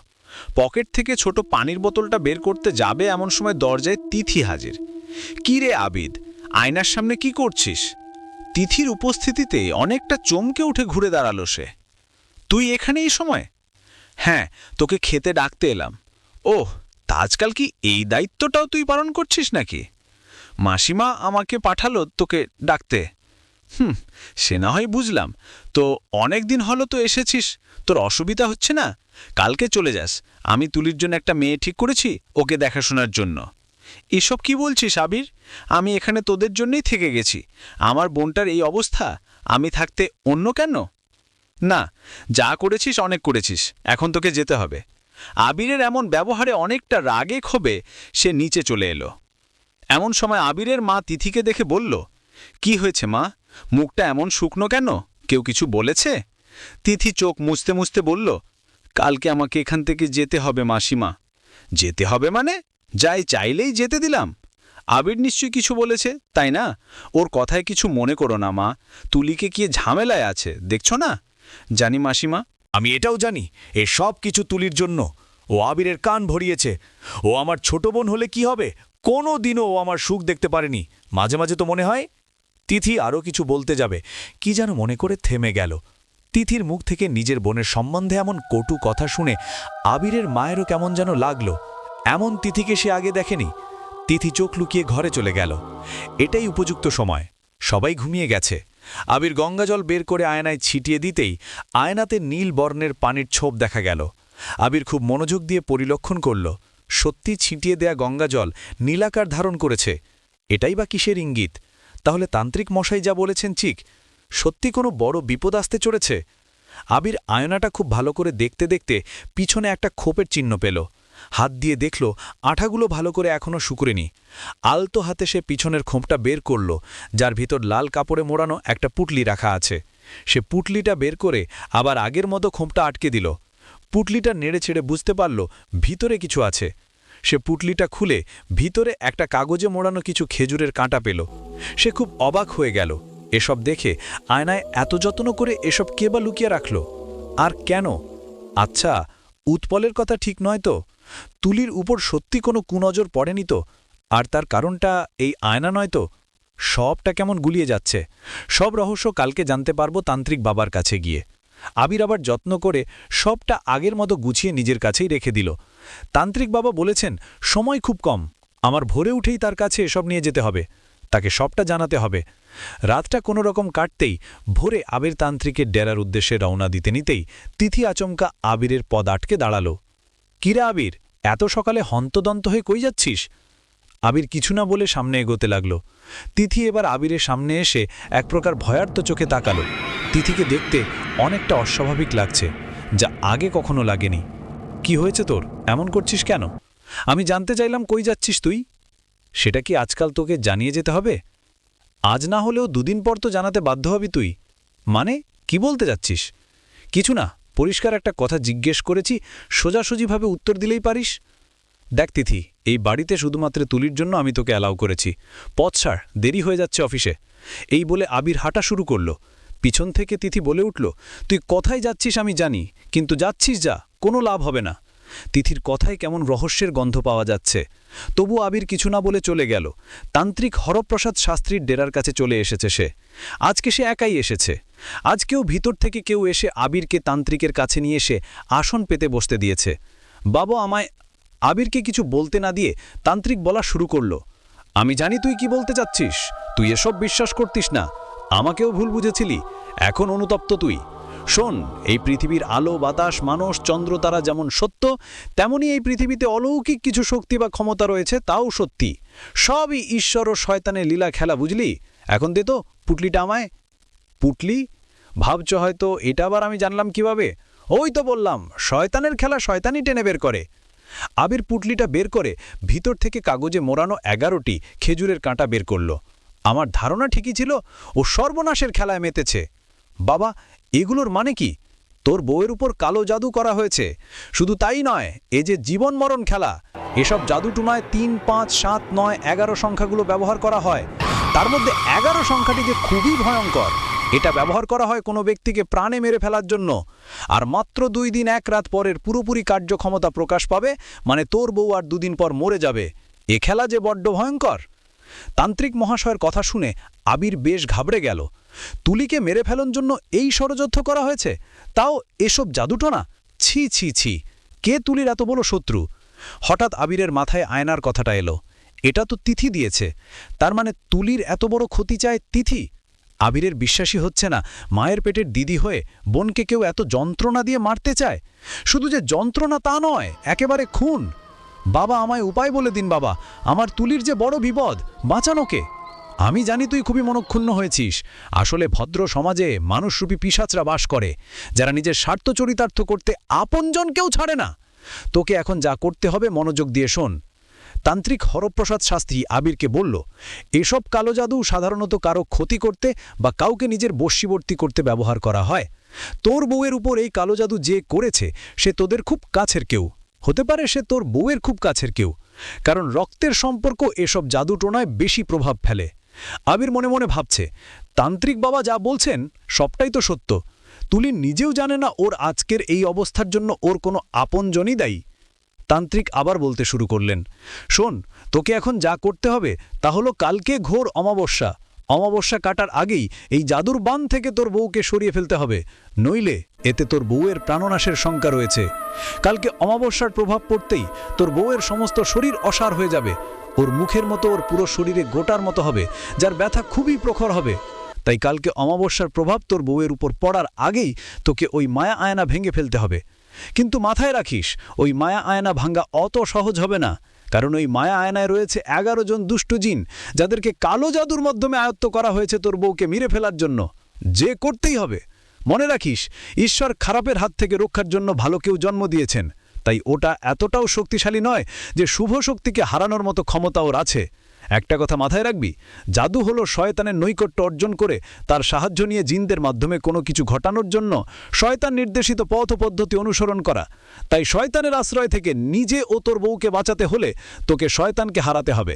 পকেট থেকে ছোট পানির বোতলটা বের করতে যাবে এমন সময় দরজায় তিথি হাজির। কি রে আবিদ, আয়নার সামনে কি করছিস? তিথির উপস্থিতিতে অনেকটা চমকে উঠে ঘুরে দাঁড়ালো সে। তুই এখানে এই সময়? হ্যাঁ, তোকে খেতে ডাকতে এলাম। ওহ, তা আজকাল কি এই দায়িত্বটাও তুই পালন করছিস নাকি? মাসিমা আমাকে পাঠালো তোকে ডাকতে। সে না হয় বুঝলাম, তো অনেক দিন হলো তো এসেছিস, তোর অসুবিধা হচ্ছে না? কালকে চলে যাস, আমি তুলির জন্য একটা মেয়ে ঠিক করেছি, ওকে দেখাশোনার জন্য। এসব কি বলছিস আবির? আমি এখানে তোদের জন্যই থেকে গেছি। আমার বোনটার এই অবস্থা, আমি থাকতে অন্য কেন? না, যা করেছিস অনেক করেছিস, এখন তোকে যেতে হবে। আবিরের এমন ব্যবহারে অনেকটা রাগে ক্ষোভে সে নিচে চলে এলো। এমন সময় আবিরের মা তিথিকে দেখে বলল, কি হয়েছে মা, মুখটা এমন শুকনো কেন? কেউ কিছু বলেছে? তিথি চোখ মুছতে মুছতে বলল, কালকে আমাকে এখান থেকে যেতে হবে মাসিমা। যেতে হবে মানে? যাই চাইলেই যেতে দিলাম? আবির নিশ্চয়ই কিছু বলেছে, তাই না? ওর কথায় কিছু মনে করো না মা, তুলিকে কি ঝামেলায় আছে দেখছো না? জানি মাসিমা। আমি এটাও জানি এ সব কিছু তুলির জন্য। ও আবিরের কান ভরিয়েছে। ও আমার ছোট বোন হলে কি হবে? কোনো দিনও ও আমার সুখ দেখতে পারেনি। মাঝে মাঝে তো মনে হয়। তিথি আরও কিছু বলতে যাবে, কি যেন মনে করে থেমে গেল। তিথির মুখ থেকে নিজের বোনের সম্বন্ধে এমন কটু কথা শুনে আবিরের মায়েরও কেমন যেন লাগলো। এমন তিথিকে সে আগে দেখেনি। তিথি চোখ লুকিয়ে ঘরে চলে গেল। এটাই উপযুক্ত সময়, সবাই ঘুমিয়ে গেছে। আবির গঙ্গাজল বের করে আয়নায় ছিটিয়ে দিতেই আয়নাতে নীল বর্ণের পানির ছোপ দেখা গেল। আবির খুব মনোযোগ দিয়ে পরিলক্ষণ করল। সত্যি ছিটিয়ে দেয়া গঙ্গাজল নীলাকার ধারণ করেছে। এটাই বা কিসের ইঙ্গিত? তাহলে তান্ত্রিক মশাই যা বলেছেন ঠিক, সত্যি কোনো বড় বিপদ আসতে চলেছে। আবির আয়নাটা খুব ভালো করে দেখতে দেখতে পিছনে একটা খোপের চিহ্ন পেল। হাত দিয়ে দেখল আঠাগুলো ভালো করে এখনও শুকুরেনি। আলতো হাতে সে পিছনের খোপটা বের করল, যার ভিতর লাল কাপড়ে মোড়ানো একটা পুটলি রাখা আছে। সে পুটলিটা বের করে আবার আগের মতো খোপটা আটকে দিল। পুটলিটা নেড়ে ছেড়ে বুঝতে পারল ভিতরে কিছু আছে। সে পুটলিটা খুলে ভিতরে একটা কাগজে মোড়ানো কিছু খেজুরের কাঁটা পেল। সে খুব অবাক হয়ে গেল। এসব দেখে আয়নায় এত যত্ন করে এসব কে বা লুকিয়ে রাখল? আর কেন? আচ্ছা, উৎপলের কথা ঠিক নয় তো? তুলির উপর সত্যি কোনো কুনজর পড়েনি তো? আর তার কারণটা এই আয়না নয় তো? সবটা কেমন গুলিয়ে যাচ্ছে। সব রহস্য কালকে জানতে পারবো তান্ত্রিক বাবার কাছে গিয়ে। আবির আবার যত্ন করে সবটা আগের মতো গুছিয়ে নিজের কাছেই রেখে দিল। তান্ত্রিক বাবা বলেছেন সময় খুব কম, আমার ভোরে উঠেই তার কাছে এসব নিয়ে যেতে হবে, তাকে সবটা জানাতে হবে। রাতটা কোনো রকম কাটতেই ভোরে আবির তান্ত্রিকের ডেরার উদ্দেশ্যে রওনা দিতে নিতেই তিথি আচমকা আবিরের পদ আটকে দাঁড়ালো। কিরা আবির, এত সকালে হন্তদন্ত হয়ে কই যাচ্ছিস? আবির কিছু না বলে সামনে এগোতে লাগল। তিথি এবার আবিরের সামনে এসে এক প্রকার ভয়ার্ত চোখে তাকালো। তিথিকে দেখতে অনেকটা অস্বাভাবিক লাগছে, যা আগে কখনো লাগেনি। কি হয়েছে তোর, এমন করছিস কেন? আমি জানতে চাইলাম কই যাচ্ছিস তুই? সেটা কি আজকাল তোকে জানিয়ে যেতে হবে? আজ না হলেও দুদিন পর তো জানাতে বাধ্য হবি তুই। মানে কি বলতে যাচ্ছিস? কিছু না, পরিষ্কার একটা কথা জিজ্ঞেস করেছি, সোজাসুজিভাবে উত্তর দিলেই পারিস। দেখ তিথি, এই বাড়িতে শুধুমাত্র তুলির জন্য আমি তোকে অ্যালাউ করেছি। পথ ছাড়, দেরি হয়ে যাচ্ছে অফিসে। এই বলে আবির হাঁটা শুরু করল। পিছন থেকে তিথি বলে উঠল, তুই কোথায় যাচ্ছিস আমি জানি, কিন্তু যাচ্ছিস যা, কোনো লাভ হবে না। তিথির কথায় কেমন রহস্যের গন্ধ পাওয়া যাচ্ছে। তবু আবির কিছু না বলে চলে গেল। তান্ত্রিক হরপ্রসাদ শাস্ত্রীর ডেরার কাছে চলে এসেছে সে। আজকে সে একাই এসেছে। আজকেও ভিতর থেকে কেউ এসে আবিরকে তান্ত্রিকের কাছে নিয়ে এসে আসন পেতে বসতে দিয়েছে। বাবা আমায়। আবিরকে কিছু বলতে না দিয়ে তান্ত্রিক বলা শুরু করল, আমি জানি তুই কি বলতে চাচ্ছিস, তুই এসব বিশ্বাস করতিস না, আমাকেও ভুল বুঝেছিলি, এখন অনুতপ্ত তুই। শোন, এই পৃথিবীর আলো বাতাস মানুষ চন্দ্র তারা যেমন সত্য, তেমনি এই পৃথিবীতে অলৌকিক কিছু শক্তি বা ক্ষমতা রয়েছে, তাও সত্যি। সবই ঈশ্বর ও শয়তানের লীলা খেলা, বুঝলি? এখন দে তো পুটলিটা আমায়। পুটলি? ভাবছ হয়তো এটা আবার আমি জানলাম কিভাবে? ওই তো বললাম, শয়তানের খেলা শয়তানই টেনে বের করে। আবির পুটলিটা বের করে ভিতর থেকে কাগজে মোড়ানো 11টি খেজুরের কাঁটা বের করল। আমার ধারণা ঠিকই ছিল, ও সর্বনাশের খেলায় মেতেছে। বাবা, এগুলোর মানে কি? তোর বউয়ের উপর কালো জাদু করা হয়েছে। শুধু তাই নয়, এ যে জীবন মরণ খেলা। এসব জাদুটুনায় 3, 5, 7, 9, 11 সংখ্যাগুলো ব্যবহার করা হয়। তার মধ্যে 11 সংখ্যাটি যে খুবই ভয়ঙ্কর। এটা ব্যবহার করা হয় কোনো ব্যক্তিকে প্রাণে মেরে ফেলার জন্য। আর মাত্র 2 দিন 1 রাত পরের পুরোপুরি কার্যক্ষমতা প্রকাশ পাবে, মানে তোর বউ আর 2 দিন পর মরে যাবে। এ খেলা যে বড্ড ভয়ঙ্কর। তান্ত্রিক মহাশয়ের কথা শুনে আবির বেশ ঘাবড়ে গেল। তুলিকে মেরে ফেলার জন্য এই ষড়যন্ত্র করা হয়েছে, তাও এসব জাদুটোনা? ছি ছি ছি, কে তুলির এত বড় শত্রু? হঠাৎ আবিরের মাথায় আয়নার কথাটা এলো। এটা তো তিথি দিয়েছে, তার মানে তুলির এত বড় ক্ষতি চায় তিথি। আবিরের বিশ্বাসই হচ্ছে না মায়ের পেটের দিদি হয়ে বোনকে কেউ এত যন্ত্রণা দিয়ে মারতে চায়। শুধু যে যন্ত্রণা তা নয়, একেবারে খুন। বাবা, আমায় উপায় বলে দিন বাবা, আমার তুলির যে বড় বিপদ, বাঁচানোকে। আমি জানি তুই খুবই মনক্ষুণ্ণ হয়েছিস। আসলে ভদ্র সমাজে মানুষরূপী পিশাচরা বাস করে, যারা নিজের স্বার্থ চরিতার্থ করতে আপনজনকেও ছাড়ে না। তোকে এখন যা করতে হবে মনোযোগ দিয়ে শোন। তান্ত্রিক হরপ্রসাদ শাস্ত্রী আবিরকে বলল, এসব কালো জাদু সাধারণত কারো ক্ষতি করতে বা কাউকে নিজের বশীবর্তী করতে ব্যবহার করা হয়। তোর বউয়ের উপর এই কালো জাদু যে করেছে সে তোদের খুব কাছের কেউ হতে পারে, সে তোর বউয়ের খুব কাছের কেউ, কারণ রক্তের সম্পর্ক এসব জাদুটোনায় বেশি প্রভাব ফেলে। আবির মনে মনে ভাবছে, তান্ত্রিক বাবা যা বলছেন সবটাই তো সত্য। তুলি নিজেও জানে না ওর আজকের এই অবস্থার জন্য ওর কোনো আপনজনই দায়ী। তান্ত্রিক আবার বলতে শুরু করলেন, শোন, তোকে এখন যা করতে হবে তা হলো কালকে ঘোর অমাবস্যা। অমাবস্যা কাটার আগেই এই জাদুর বান থেকে তোর বউকে সরিয়ে ফেলতে হবে, নইলে এতে তোর বউয়ের প্রাণনাশের শঙ্কা রয়েছে। কালকে অমাবস্যার প্রভাব পড়তেই তোর বউয়ের সমস্ত শরীর অসাড় হয়ে যাবে। ওর মুখের মতো ওর পুরো শরীরে গোটার মতো হবে, যার ব্যথা খুবই প্রখর হবে। তাই কালকে অমাবস্যার প্রভাব তোর বউয়ের উপর পড়ার আগেই তোকে ওই মায়া আয়না ভেঙে ফেলতে হবে। কিন্তু মাথায় রাখিস, ওই মায়া আয়না ভাঙ্গা অত সহজ হবে না, কারণ ওই মায়া আয়নায় রয়েছে 11 জন দুষ্ট জিন, যাদেরকে কালো জাদুর মাধ্যমে আয়ত্ত করা হয়েছে তোর বউকে মেরে ফেলার জন্য। যে করতেই হবে। মনে রাখিস, ঈশ্বর খারাপের হাত থেকে রক্ষার জন্য ভালোকেও জন্ম দিয়েছেন, তাই ওটা এতটাও শক্তিশালী নয় যে শুভ শক্তিকে হারানোর মতো ক্ষমতা ওর আছে। একটা কথা মাথায় রাখবি, জাদু হলো শয়তানের নৈকট্য অর্জন করে তার সাহায্য নিয়ে জিনদের মাধ্যমে কোনো কিছু ঘটানোর জন্য শয়তান নির্দেশিত পথ পদ্ধতি অনুসরণ করা। তাই শয়তানের আশ্রয় থেকে নিজে ও তোর বউকে বাঁচাতে হলে তোকে শয়তানকে হারাতে হবে।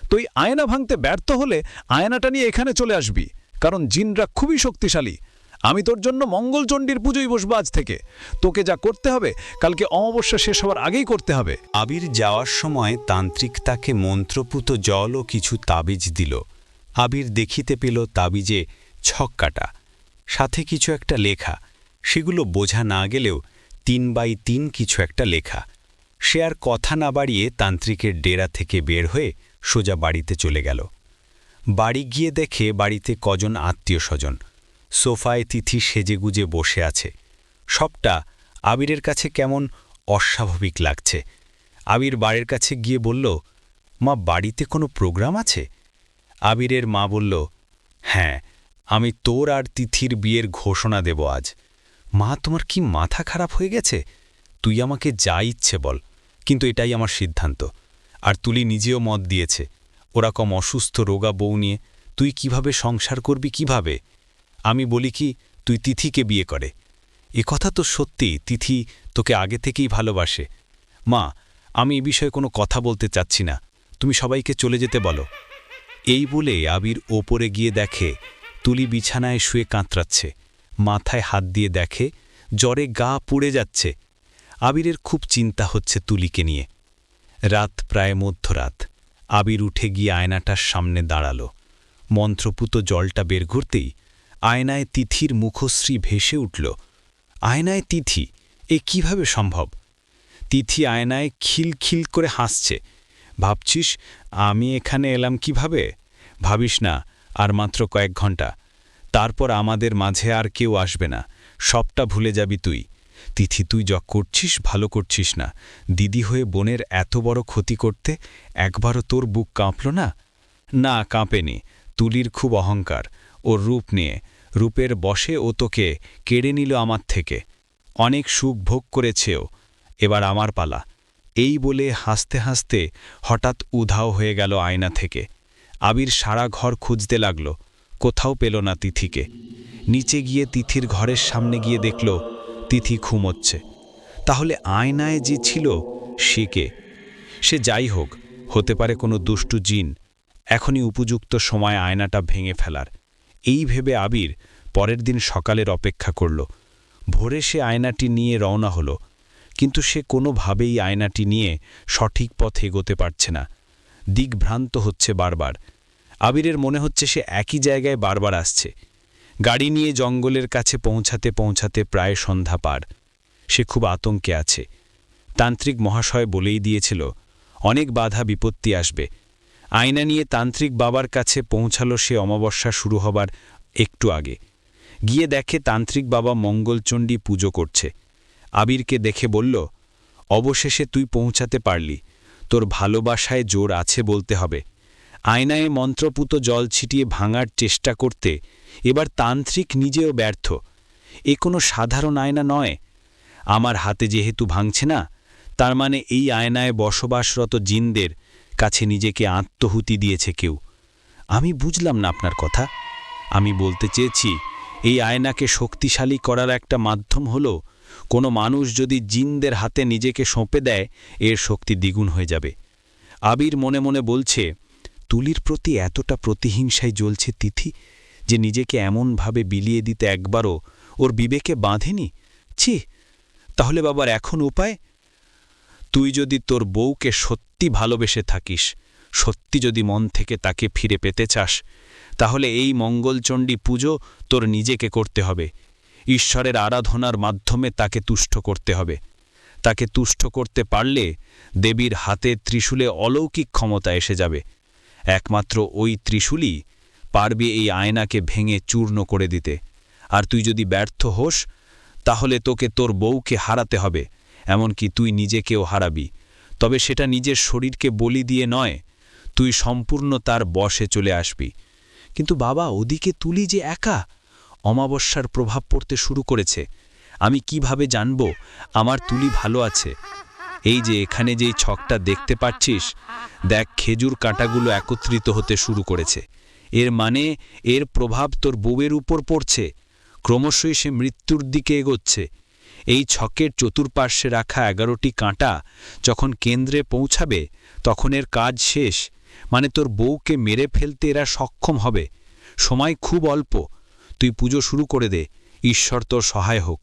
তুই আয়না ভাঙতে ব্যর্থ হলে আয়নাটা নিয়ে এখানে চলে আসবি, কারণ জিনরা খুবই শক্তিশালী। আমি তোর জন্য মঙ্গলচণ্ডীর পুজোই বসবো আজ থেকে। তোকে যা করতে হবে কালকে অমাবস্যা শেষ হওয়ার আগেই করতে হবে। আবির যাওয়ার সময় তান্ত্রিক তাকে মন্ত্রপুত জল ও কিছু তাবিজ দিল। আবির দেখিতে পেল তাবিজে ছক কাটা, সাথে কিছু একটা লেখা। সেগুলো বোঝা না গেলেও 3x3 কিছু একটা লেখা। সে আর কথা না বাড়িয়ে তান্ত্রিকের ডেরা থেকে বের হয়ে সোজা বাড়িতে চলে গেল। বাড়ি গিয়ে দেখে বাড়িতে কজন আত্মীয় স্বজন। সোফায় তিথি সেজেগুজে বসে আছে। সবটা আবিরের কাছে কেমন অস্বাভাবিক লাগছে। আবির বাড়ির কাছে গিয়ে বলল, মা, বাড়িতে কোনো প্রোগ্রাম আছে? আবিরের মা বলল, হ্যাঁ, আমি তোর আর তিথির বিয়ের ঘোষণা দেব আজ। মা, তোমার কি মাথা খারাপ হয়ে গেছে? তুই আমাকে যা ইচ্ছে বল, কিন্তু এটাই আমার সিদ্ধান্ত। আর তুলি নিজেও মত দিয়েছে, ওরকম অসুস্থ রোগা বউ নিয়ে তুই কিভাবে সংসার করবি কিভাবে? আমি বলি কি, তুই তিথিকে বিয়ে করে। এ কথা তো সত্যি, তিথি তোকে আগে থেকেই ভালোবাসে। মা, আমি এ বিষয়ে কোনো কথা বলতে চাচ্ছি না, তুমি সবাইকে চলে যেতে বলো। এই বলে আবির ওপরে গিয়ে দেখে তুলি বিছানায় শুয়ে কাতরাচ্ছে। মাথায় হাত দিয়ে দেখে জ্বরে গা পুড়ে যাচ্ছে। আবিরের খুব চিন্তা হচ্ছে তুলিকে নিয়ে। রাত প্রায় মধ্যরাত। আবির উঠে গিয়ে আয়নাটার সামনে দাঁড়াল। মন্ত্রপুত জলটা বের ঘুরতেই আয়নায় তিথির মুখশ্রী ভেসে উঠল। আয়নায় তিথি, এ কিভাবে সম্ভব? তিথি আয়নায় খিলখিল করে হাসছে। ভাবছিস আমি এখানে এলাম কিভাবে? ভাবিস না, আর মাত্র কয়েক ঘন্টা, তারপর আমাদের মাঝে আর কেউ আসবে না, সবটা ভুলে যাবি তুই। তিথি, তুই যা করছিস ভালো করছিস না। দিদি হয়ে বোনের এত বড় ক্ষতি করতে একবারও তোর বুক কাঁপল না? না, কাঁপেনি। তুলির খুব অহংকার, ওর রূপ নিয়ে। রূপের বশে ও তোকে কেড়ে নিল আমার থেকে। অনেক সুখ ভোগ করেছেও, এবার আমার পালা। এই বলে হাসতে হাসতে হঠাৎ উধাও হয়ে গেল আয়না থেকে। আবির সারা ঘর খুঁজতে লাগল, কোথাও পেল না তিথিকে। নিচে গিয়ে তিথির ঘরের সামনে গিয়ে দেখল তিথি ঘুমোচ্ছে। তাহলে আয়নায় যে ছিল সে কে? সে যাই হোক, হতে পারে কোনো দুষ্টু জিন। এখনই উপযুক্ত সময় আয়নাটা ভেঙে ফেলার। এই ভেবে আবির পরের দিন সকালের অপেক্ষা করল। ভোরে সে আয়নাটি নিয়ে রওনা হল, কিন্তু সে কোনোভাবেই আয়নাটি নিয়ে সঠিক পথে এগোতে পারছে না। দিকভ্রান্ত হচ্ছে বারবার। আবিরের মনে হচ্ছে সে একই জায়গায় বারবার আসছে। গাড়ি নিয়ে জঙ্গলের কাছে পৌঁছাতে পৌঁছাতে প্রায় সন্ধ্যা পার। সে খুব আতঙ্কে আছে। তান্ত্রিক মহাশয় বলেই দিয়েছিল অনেক বাধা বিপত্তি আসবে। আয়না নিয়ে তান্ত্রিক বাবার কাছে পৌঁছালো সে অমাবস্যা শুরু হবার একটু আগে। গিয়ে দেখে তান্ত্রিক বাবা মঙ্গলচণ্ডী পুজো করছে। আবিরকে দেখে বলল, অবশেষে তুই পৌঁছাতে পারলি, তোর ভালোবাসায় জোর আছে বলতে হবে। আয়নায় মন্ত্রপুত জল ছিটিয়ে ভাঙার চেষ্টা করতে এবার তান্ত্রিক নিজেও ব্যর্থ। এ কোনো সাধারণ আয়না নয়। আমার হাতে যেহেতু ভাঙছে না, তার মানে এই আয়নায় বসবাসরত জিনদের কাছে নিজেকে আত্মহুতি দিয়েছে কেউ। আমি বুঝলাম না আপনার কথা। আমি বলতে চেয়েছি, এই আয়নাকে শক্তিশালী করার একটা মাধ্যম হলো কোনো মানুষ যদি জিনদের হাতে নিজেকে সঁপে দেয়, এর শক্তি দ্বিগুণ হয়ে যাবে। আবির মনে মনে বলছে, তুলির প্রতি এতটা প্রতিহিংসায় জ্বলছে তিথি যে নিজেকে এমনভাবে বিলিয়ে দিতে একবারও ওর বিবেকে বাঁধেনি। ছি, তাহলে বাবার এখন উপায়? তুই যদি তোর বউকে সত্যি ভালোবেসে থাকিস, সত্যি যদি মন থেকে তাকে ফিরে পেতে চাস, তাহলে এই মঙ্গলচণ্ডী পুজো তোর নিজেকে করতে হবে। ঈশ্বরের আরাধনার মাধ্যমে তাকে তুষ্ট করতে হবে। তাকে তুষ্ট করতে পারলে দেবীর হাতে ত্রিশূলে অলৌকিক ক্ষমতা এসে যাবে। একমাত্র ওই ত্রিশূলই পারবে এই আয়নাকে ভেঙে চূর্ণ করে দিতে। আর তুই যদি ব্যর্থ হোস, তাহলে তোকে তোর বউকে হারাতে হবে, এমনকি তুই নিজেকেও হারাবি। তবে সেটা নিজের শরীরকে বলি দিয়ে নয়, তুই সম্পূর্ণ তার বশে চলে আসবি। কিন্তু বাবা, ওদিকে তুলি যে একা। অমাবস্যার প্রভাব পড়তে শুরু করেছে। আমি কিভাবে জানব আমার তুলি ভালো আছে? এই যে এখানে যেই ছকটা দেখতে পাচ্ছিস, দেখ খেজুর কাঁটাগুলো একত্রিত হতে শুরু করেছে। এর মানে এর প্রভাব তোর বউয়ের উপর পড়ছে। ক্রমশই সে মৃত্যুর দিকে এগোচ্ছে। এই ছকের চতুর্পার্শ্বে রাখা 11টি কাঁটা যখন কেন্দ্রে পৌঁছাবে, তখন এর কাজ শেষ। মানে তোর বউকে মেরে ফেলতে এরা সক্ষম হবে। সময় খুব অল্প। তুই পুজো শুরু করে দে, ঈশ্বর তোর সহায় হোক।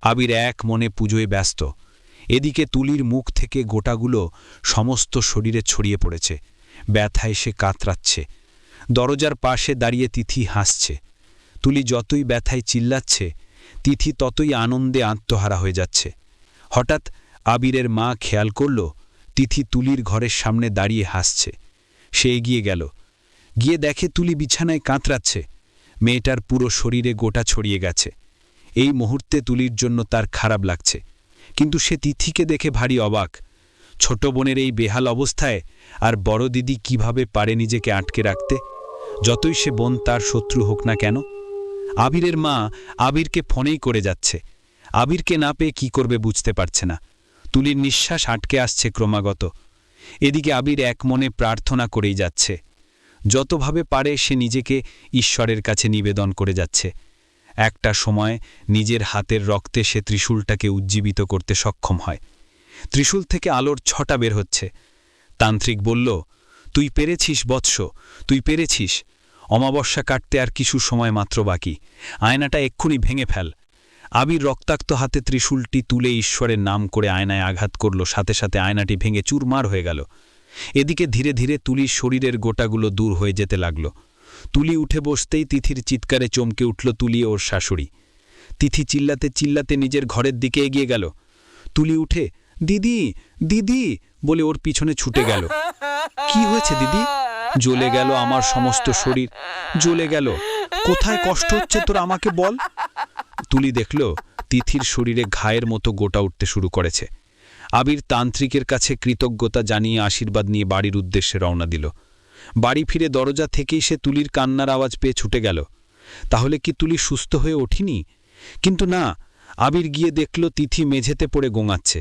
আবির এক মনে পুজোয় ব্যস্ত। এদিকে তুলির মুখ থেকে গোটাগুলো সমস্ত শরীরে ছড়িয়ে পড়েছে। ব্যথায় সে কাতরাচ্ছে। দরজার পাশে দাঁড়িয়ে তিথি হাসছে। তুলি যতই ব্যথায় চিল্লাচ্ছে, তিথি ততই আনন্দে আত্মহারা হয়ে যাচ্ছে। হঠাৎ আবিরের মা খেয়াল করল তিথি তুলির ঘরের সামনে দাঁড়িয়ে হাসছে। সে এগিয়ে গেল। গিয়ে দেখে তুলি বিছানায় কাতরাচ্ছে। মেয়েটার পুরো শরীরে গোটা ছড়িয়ে গেছে। এই মুহূর্তে তুলির জন্য তার খারাপ লাগছে, কিন্তু সে তিথিকে দেখে ভারী অবাক। ছোট বোনের এই বেহাল অবস্থায় আর বড় দিদি কিভাবে পারে নিজেকে আটকে রাখতে, যতই সে বোন তার শত্রু হোক না কেন। আবিরের মা আবিরকে ফোনেই করে যাচ্ছে। আবিরকে না পেয়ে কী করবে বুঝতে পারছে না। তুলির নিঃশ্বাস আটকে আসছে ক্রমাগত। এদিকে আবির এক মনে প্রার্থনা করেই যাচ্ছে। যতভাবে পারে সে নিজেকে ঈশ্বরের কাছে নিবেদন করে যাচ্ছে। একটা সময় নিজের হাতের রক্তে সে ত্রিশূলটাকে উজ্জীবিত করতে সক্ষম হয়। ত্রিশূল থেকে আলোর ছটা বের হচ্ছে। তান্ত্রিক বলল, তুই পেরেছিস বৎস, তুই পেরেছিস। অমাবস্যা কাটতে আর কিছু সময় মাত্র বাকি। আয়নাটা এক্ষুনি ভেঙে ফেল। আবির রক্তাক্ত হাতে ত্রিশূলটি তুলে ঈশ্বরের নাম করে আয়নায় আঘাত করল। সাথে সাথে আয়নাটি ভেঙে চুরমার হয়ে গেল। এদিকে ধীরে ধীরে তুলির শরীরের গোটাগুলো দূর হয়ে যেতে লাগল। তুলি উঠে বসতেই তিথির চিৎকারে চমকে উঠল তুলি ওর শাশুড়ি। তিথি চিল্লাতে চিল্লাতে নিজের ঘরের দিকে এগিয়ে গেল। তুলি উঠে, দিদি দিদি বলে ওর পিছনে ছুটে গেল। কি হয়েছে দিদি? জ্বলে গেল আমার সমস্ত শরীর, জ্বলে গেল। কোথায় কষ্ট হচ্ছে তোর, আমাকে বল। তুলি দেখল তিথির শরীরে ঘায়ের মতো গোটা উঠতে শুরু করেছে। আবির তান্ত্রিকের কাছে কৃতজ্ঞতা জানিয়ে আশীর্বাদ নিয়ে বাড়ির উদ্দেশ্যে রওনা দিল। বাড়ি ফিরে দরজা থেকেই সে তুলির কান্নার আওয়াজ পেয়ে ছুটে গেল। তাহলে কি তুলি সুস্থ হয়ে ওঠেনি? কিন্তু না, আবির গিয়ে দেখল তিথি মেঝেতে পড়ে গোঙাচ্ছে।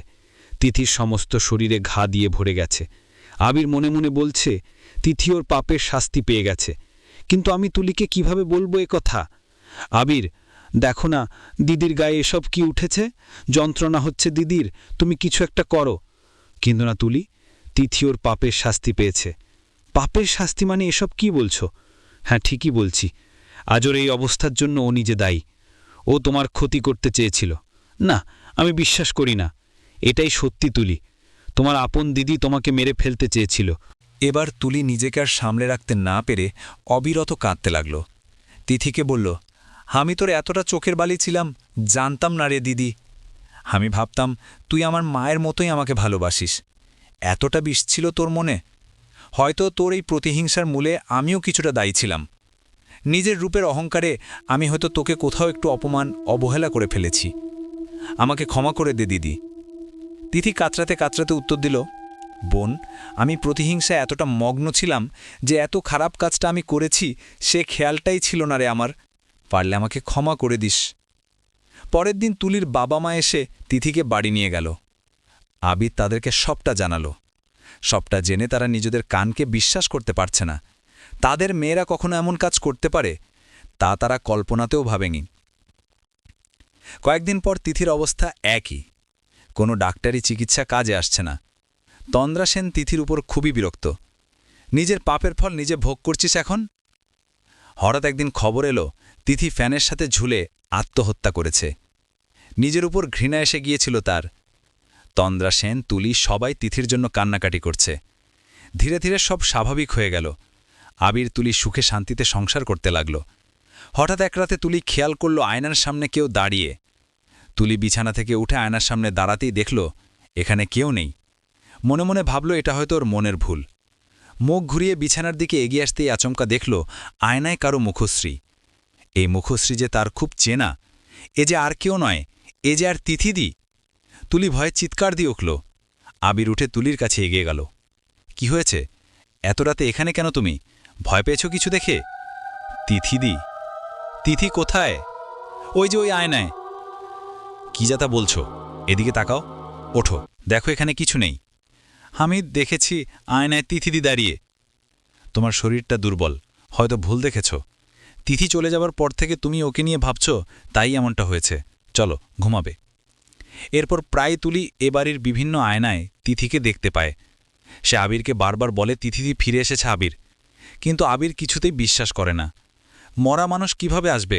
তিথির সমস্ত শরীরে ঘা দিয়ে ভরে গেছে। আবির মনে মনে বলছে, তিথি ওর পাপের শাস্তি পেয়ে গেছে। কিন্তু আমি তুলিকে কিভাবে বলবো এ কথা? আবির, দেখো না দিদির গায়ে এসব কি উঠেছে, যন্ত্রণা হচ্ছে দিদির, তুমি কিছু একটা করো। কিন্তু না তুলি, তিথি ওর পাপের শাস্তি পেয়েছে। পাপের শাস্তি মানে এসব কি বলছো? হ্যাঁ, ঠিকই বলছি। আজ ওর এই অবস্থার জন্য ও নিজে দায়ী। ও তোমার ক্ষতি করতে চেয়েছিল। না, আমি বিশ্বাস করি না। এটাই সত্যি তুলি, তোমার আপন দিদি তোমাকে মেরে ফেলতে চেয়েছিল। এবার তুলি নিজেকে আর সামলে রাখতে না পেরে অবিরত কাঁদতে লাগল। তিথিকে বলল, আমি তোর এতটা চোখের বালি ছিলাম, জানতাম না রে দিদি। আমি ভাবতাম তুই আমার মায়ের মতোই আমাকে ভালোবাসিস। এতটা বিষ ছিল তোর মনে? হয়তো তোর এই প্রতিহিংসার মূলে আমিও কিছুটা দায়ী ছিলাম। নিজের রূপের অহংকারে আমি হয়তো তোকে কোথাও একটু অপমান অবহেলা করে ফেলেছি। আমাকে ক্ষমা করে দে দিদি। তিথি কাতরাতে কাতরাতে উত্তর দিল, বোন, আমি প্রতিহিংসায় এতটা মগ্ন ছিলাম যে এত খারাপ কাজটা আমি করেছি সে খেয়ালটাই ছিল না রে আমার। পারলে আমাকে ক্ষমা করে দিস। পরের দিন তুলির বাবা মা এসে তিথিকে বাড়ি নিয়ে গেল। আবির তাদেরকে সবটা জানালো। সবটা জেনে তারা নিজেদের কানকে বিশ্বাস করতে পারছে না। তাদের মেয়েরা কখনো এমন কাজ করতে পারে তা তারা কল্পনাতেও ভাবেনি। কয়েকদিন পর তিথির অবস্থা একই। কোনো ডাক্তারি চিকিৎসা কাজে আসছে না। তন্দ্রা সেন তিথির উপর খুবই বিরক্ত। নিজের পাপের ফল নিজে ভোগ করছিস এখন? হঠাৎ একদিন খবর এলো তিথি ফ্যানের সাথে ঝুলে আত্মহত্যা করেছে। নিজের উপর ঘৃণা এসে গিয়েছিল তার। তন্দ্রা সেন, তুলি সবাই তিথির জন্য কান্নাকাটি করছে। ধীরে ধীরে সব স্বাভাবিক হয়ে গেল। আবির তুলি সুখে শান্তিতে সংসার করতে লাগল। হঠাৎ এক রাতে তুলি খেয়াল করল আয়নার সামনে কেউ দাঁড়িয়ে। তুলি বিছানা থেকে উঠে আয়নার সামনে দাঁড়াতেই দেখল এখানে কেউ নেই। মনে মনে ভাবল এটা হয়তো ওর মনের ভুল। মুখ ঘুরিয়ে বিছানার দিকে এগিয়ে আসতেই আচমকা দেখল আয়নায় কারো মুখশ্রী। এই মুখশ্রী যে তার খুব চেনা। এ যে আর কেউ নয়, এ যে আর তিথিদি। তুলি ভয়ে চিৎকার দিয়ে উঠল। আবির উঠে তুলির কাছে এগিয়ে গেল। কি হয়েছে? এত রাতে এখানে কেন তুমি? ভয় পেয়েছ কিছু দেখে? তিথিদি? তিথি কোথায়? ওই যে ওই আয়নায়। কি যাতা বলছো? এদিকে তাকাও, ওঠো, দেখো এখানে কিছু নেই। আমি দেখেছি আয়নায় তিথিদি দাঁড়িয়ে। তোমার শরীরটা দুর্বল, হয়তো ভুল দেখেছ। তিথি চলে যাবার পর থেকে তুমি ওকে নিয়ে ভাবছ, তাই এমনটা হয়েছে। চলো ঘুমাবে। এরপর প্রায় তুলি এ বাড়ির বিভিন্ন আয়নায় তিথিকে দেখতে পায়। সে আবিরকে বারবার বলে তিথিদি ফিরে এসেছে আবির, কিন্তু আবির কিছুতেই বিশ্বাস করে না। মরা মানুষ কিভাবে আসবে?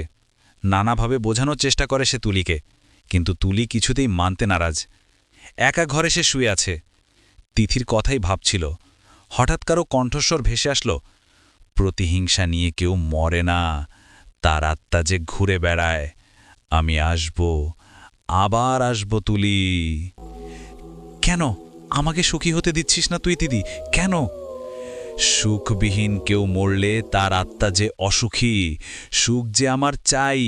নানাভাবে বোঝানোর চেষ্টা করে সে তুলিকে, কিন্তু তুলি কিছুতেই মানতে নারাজ। একা ঘরে সে শুয়ে আছে, তিথির কথাই ভাবছিল। হঠাৎ কারো কণ্ঠস্বর ভেসে আসলো, প্রতিহিংসা নিয়ে কেউ মরে না, তার আত্মা যে ঘুরে বেড়ায়। আমি আসব, আবার আসব তুলি। কেন আমাকে সুখী হতে দিচ্ছিস না তুই দিদি? কেন? সুখবিহীন কেউ মরলে তার আত্মা যে অসুখী, সুখ যে আমার চাই।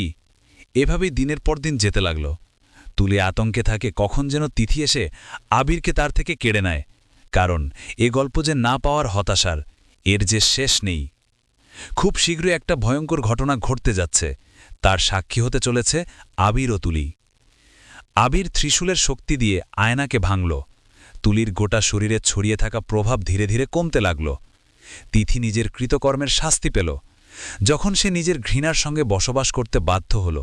এভাবেই দিনের পর দিন যেতে লাগল। তুলি আতঙ্কে থাকে কখন যেন তিথি এসে আবিরকে তার থেকে কেড়ে নেয়। কারণ এ গল্প যে না পাওয়ার হতাশার, এর যে শেষ নেই। খুব শীঘ্রই একটা ভয়ঙ্কর ঘটনা ঘটতে যাচ্ছে। তার সাক্ষী হতে চলেছে আবির ও তুলি। আবির ত্রিশূলের শক্তি দিয়ে আয়নাকে ভাঙল। তুলির গোটা শরীরে ছড়িয়ে থাকা প্রভাব ধীরে ধীরে কমতে লাগল। তিথি নিজের কৃতকর্মের শাস্তি পেল। যখন সে নিজের ঘৃণার সঙ্গে বসবাস করতে বাধ্য হল,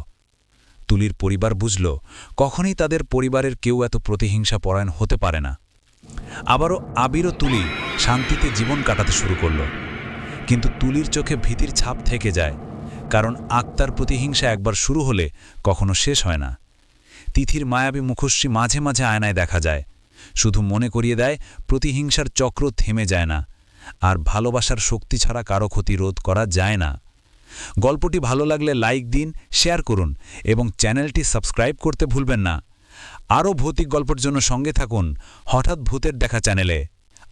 তুলির পরিবার বুঝল কখনই তাদের পরিবারের কেউ এত প্রতিহিংসা পরায়ণ হতে পারে না। আবারও আবির ও তুলি শান্তিতে জীবন কাটাতে শুরু করল। কিন্তু তুলির চোখে ভীতির ছাপ থেকে যায়, কারণ আত্মার প্রতিহিংসা একবার শুরু হলে কখনো শেষ হয় না। তিথির মায়াবী মুখশ্রী মাঝে মাঝে আয়নায় দেখা যায়, শুধু মনে করিয়ে দেয় প্রতিহিংসার চক্র থেমে যায় না, আর ভালোবাসার শক্তি ছাড়া কারো ক্ষতি রোধ করা যায় না। গল্পটি ভালো লাগলে লাইক দিন, শেয়ার করুন এবং চ্যানেলটি সাবস্ক্রাইব করতে ভুলবেন না। আরও ভৌতিক গল্পের জন্য সঙ্গে থাকুন হঠাৎ ভূতের দেখা চ্যানেলে।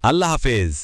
আল্লাহ হাফেজ।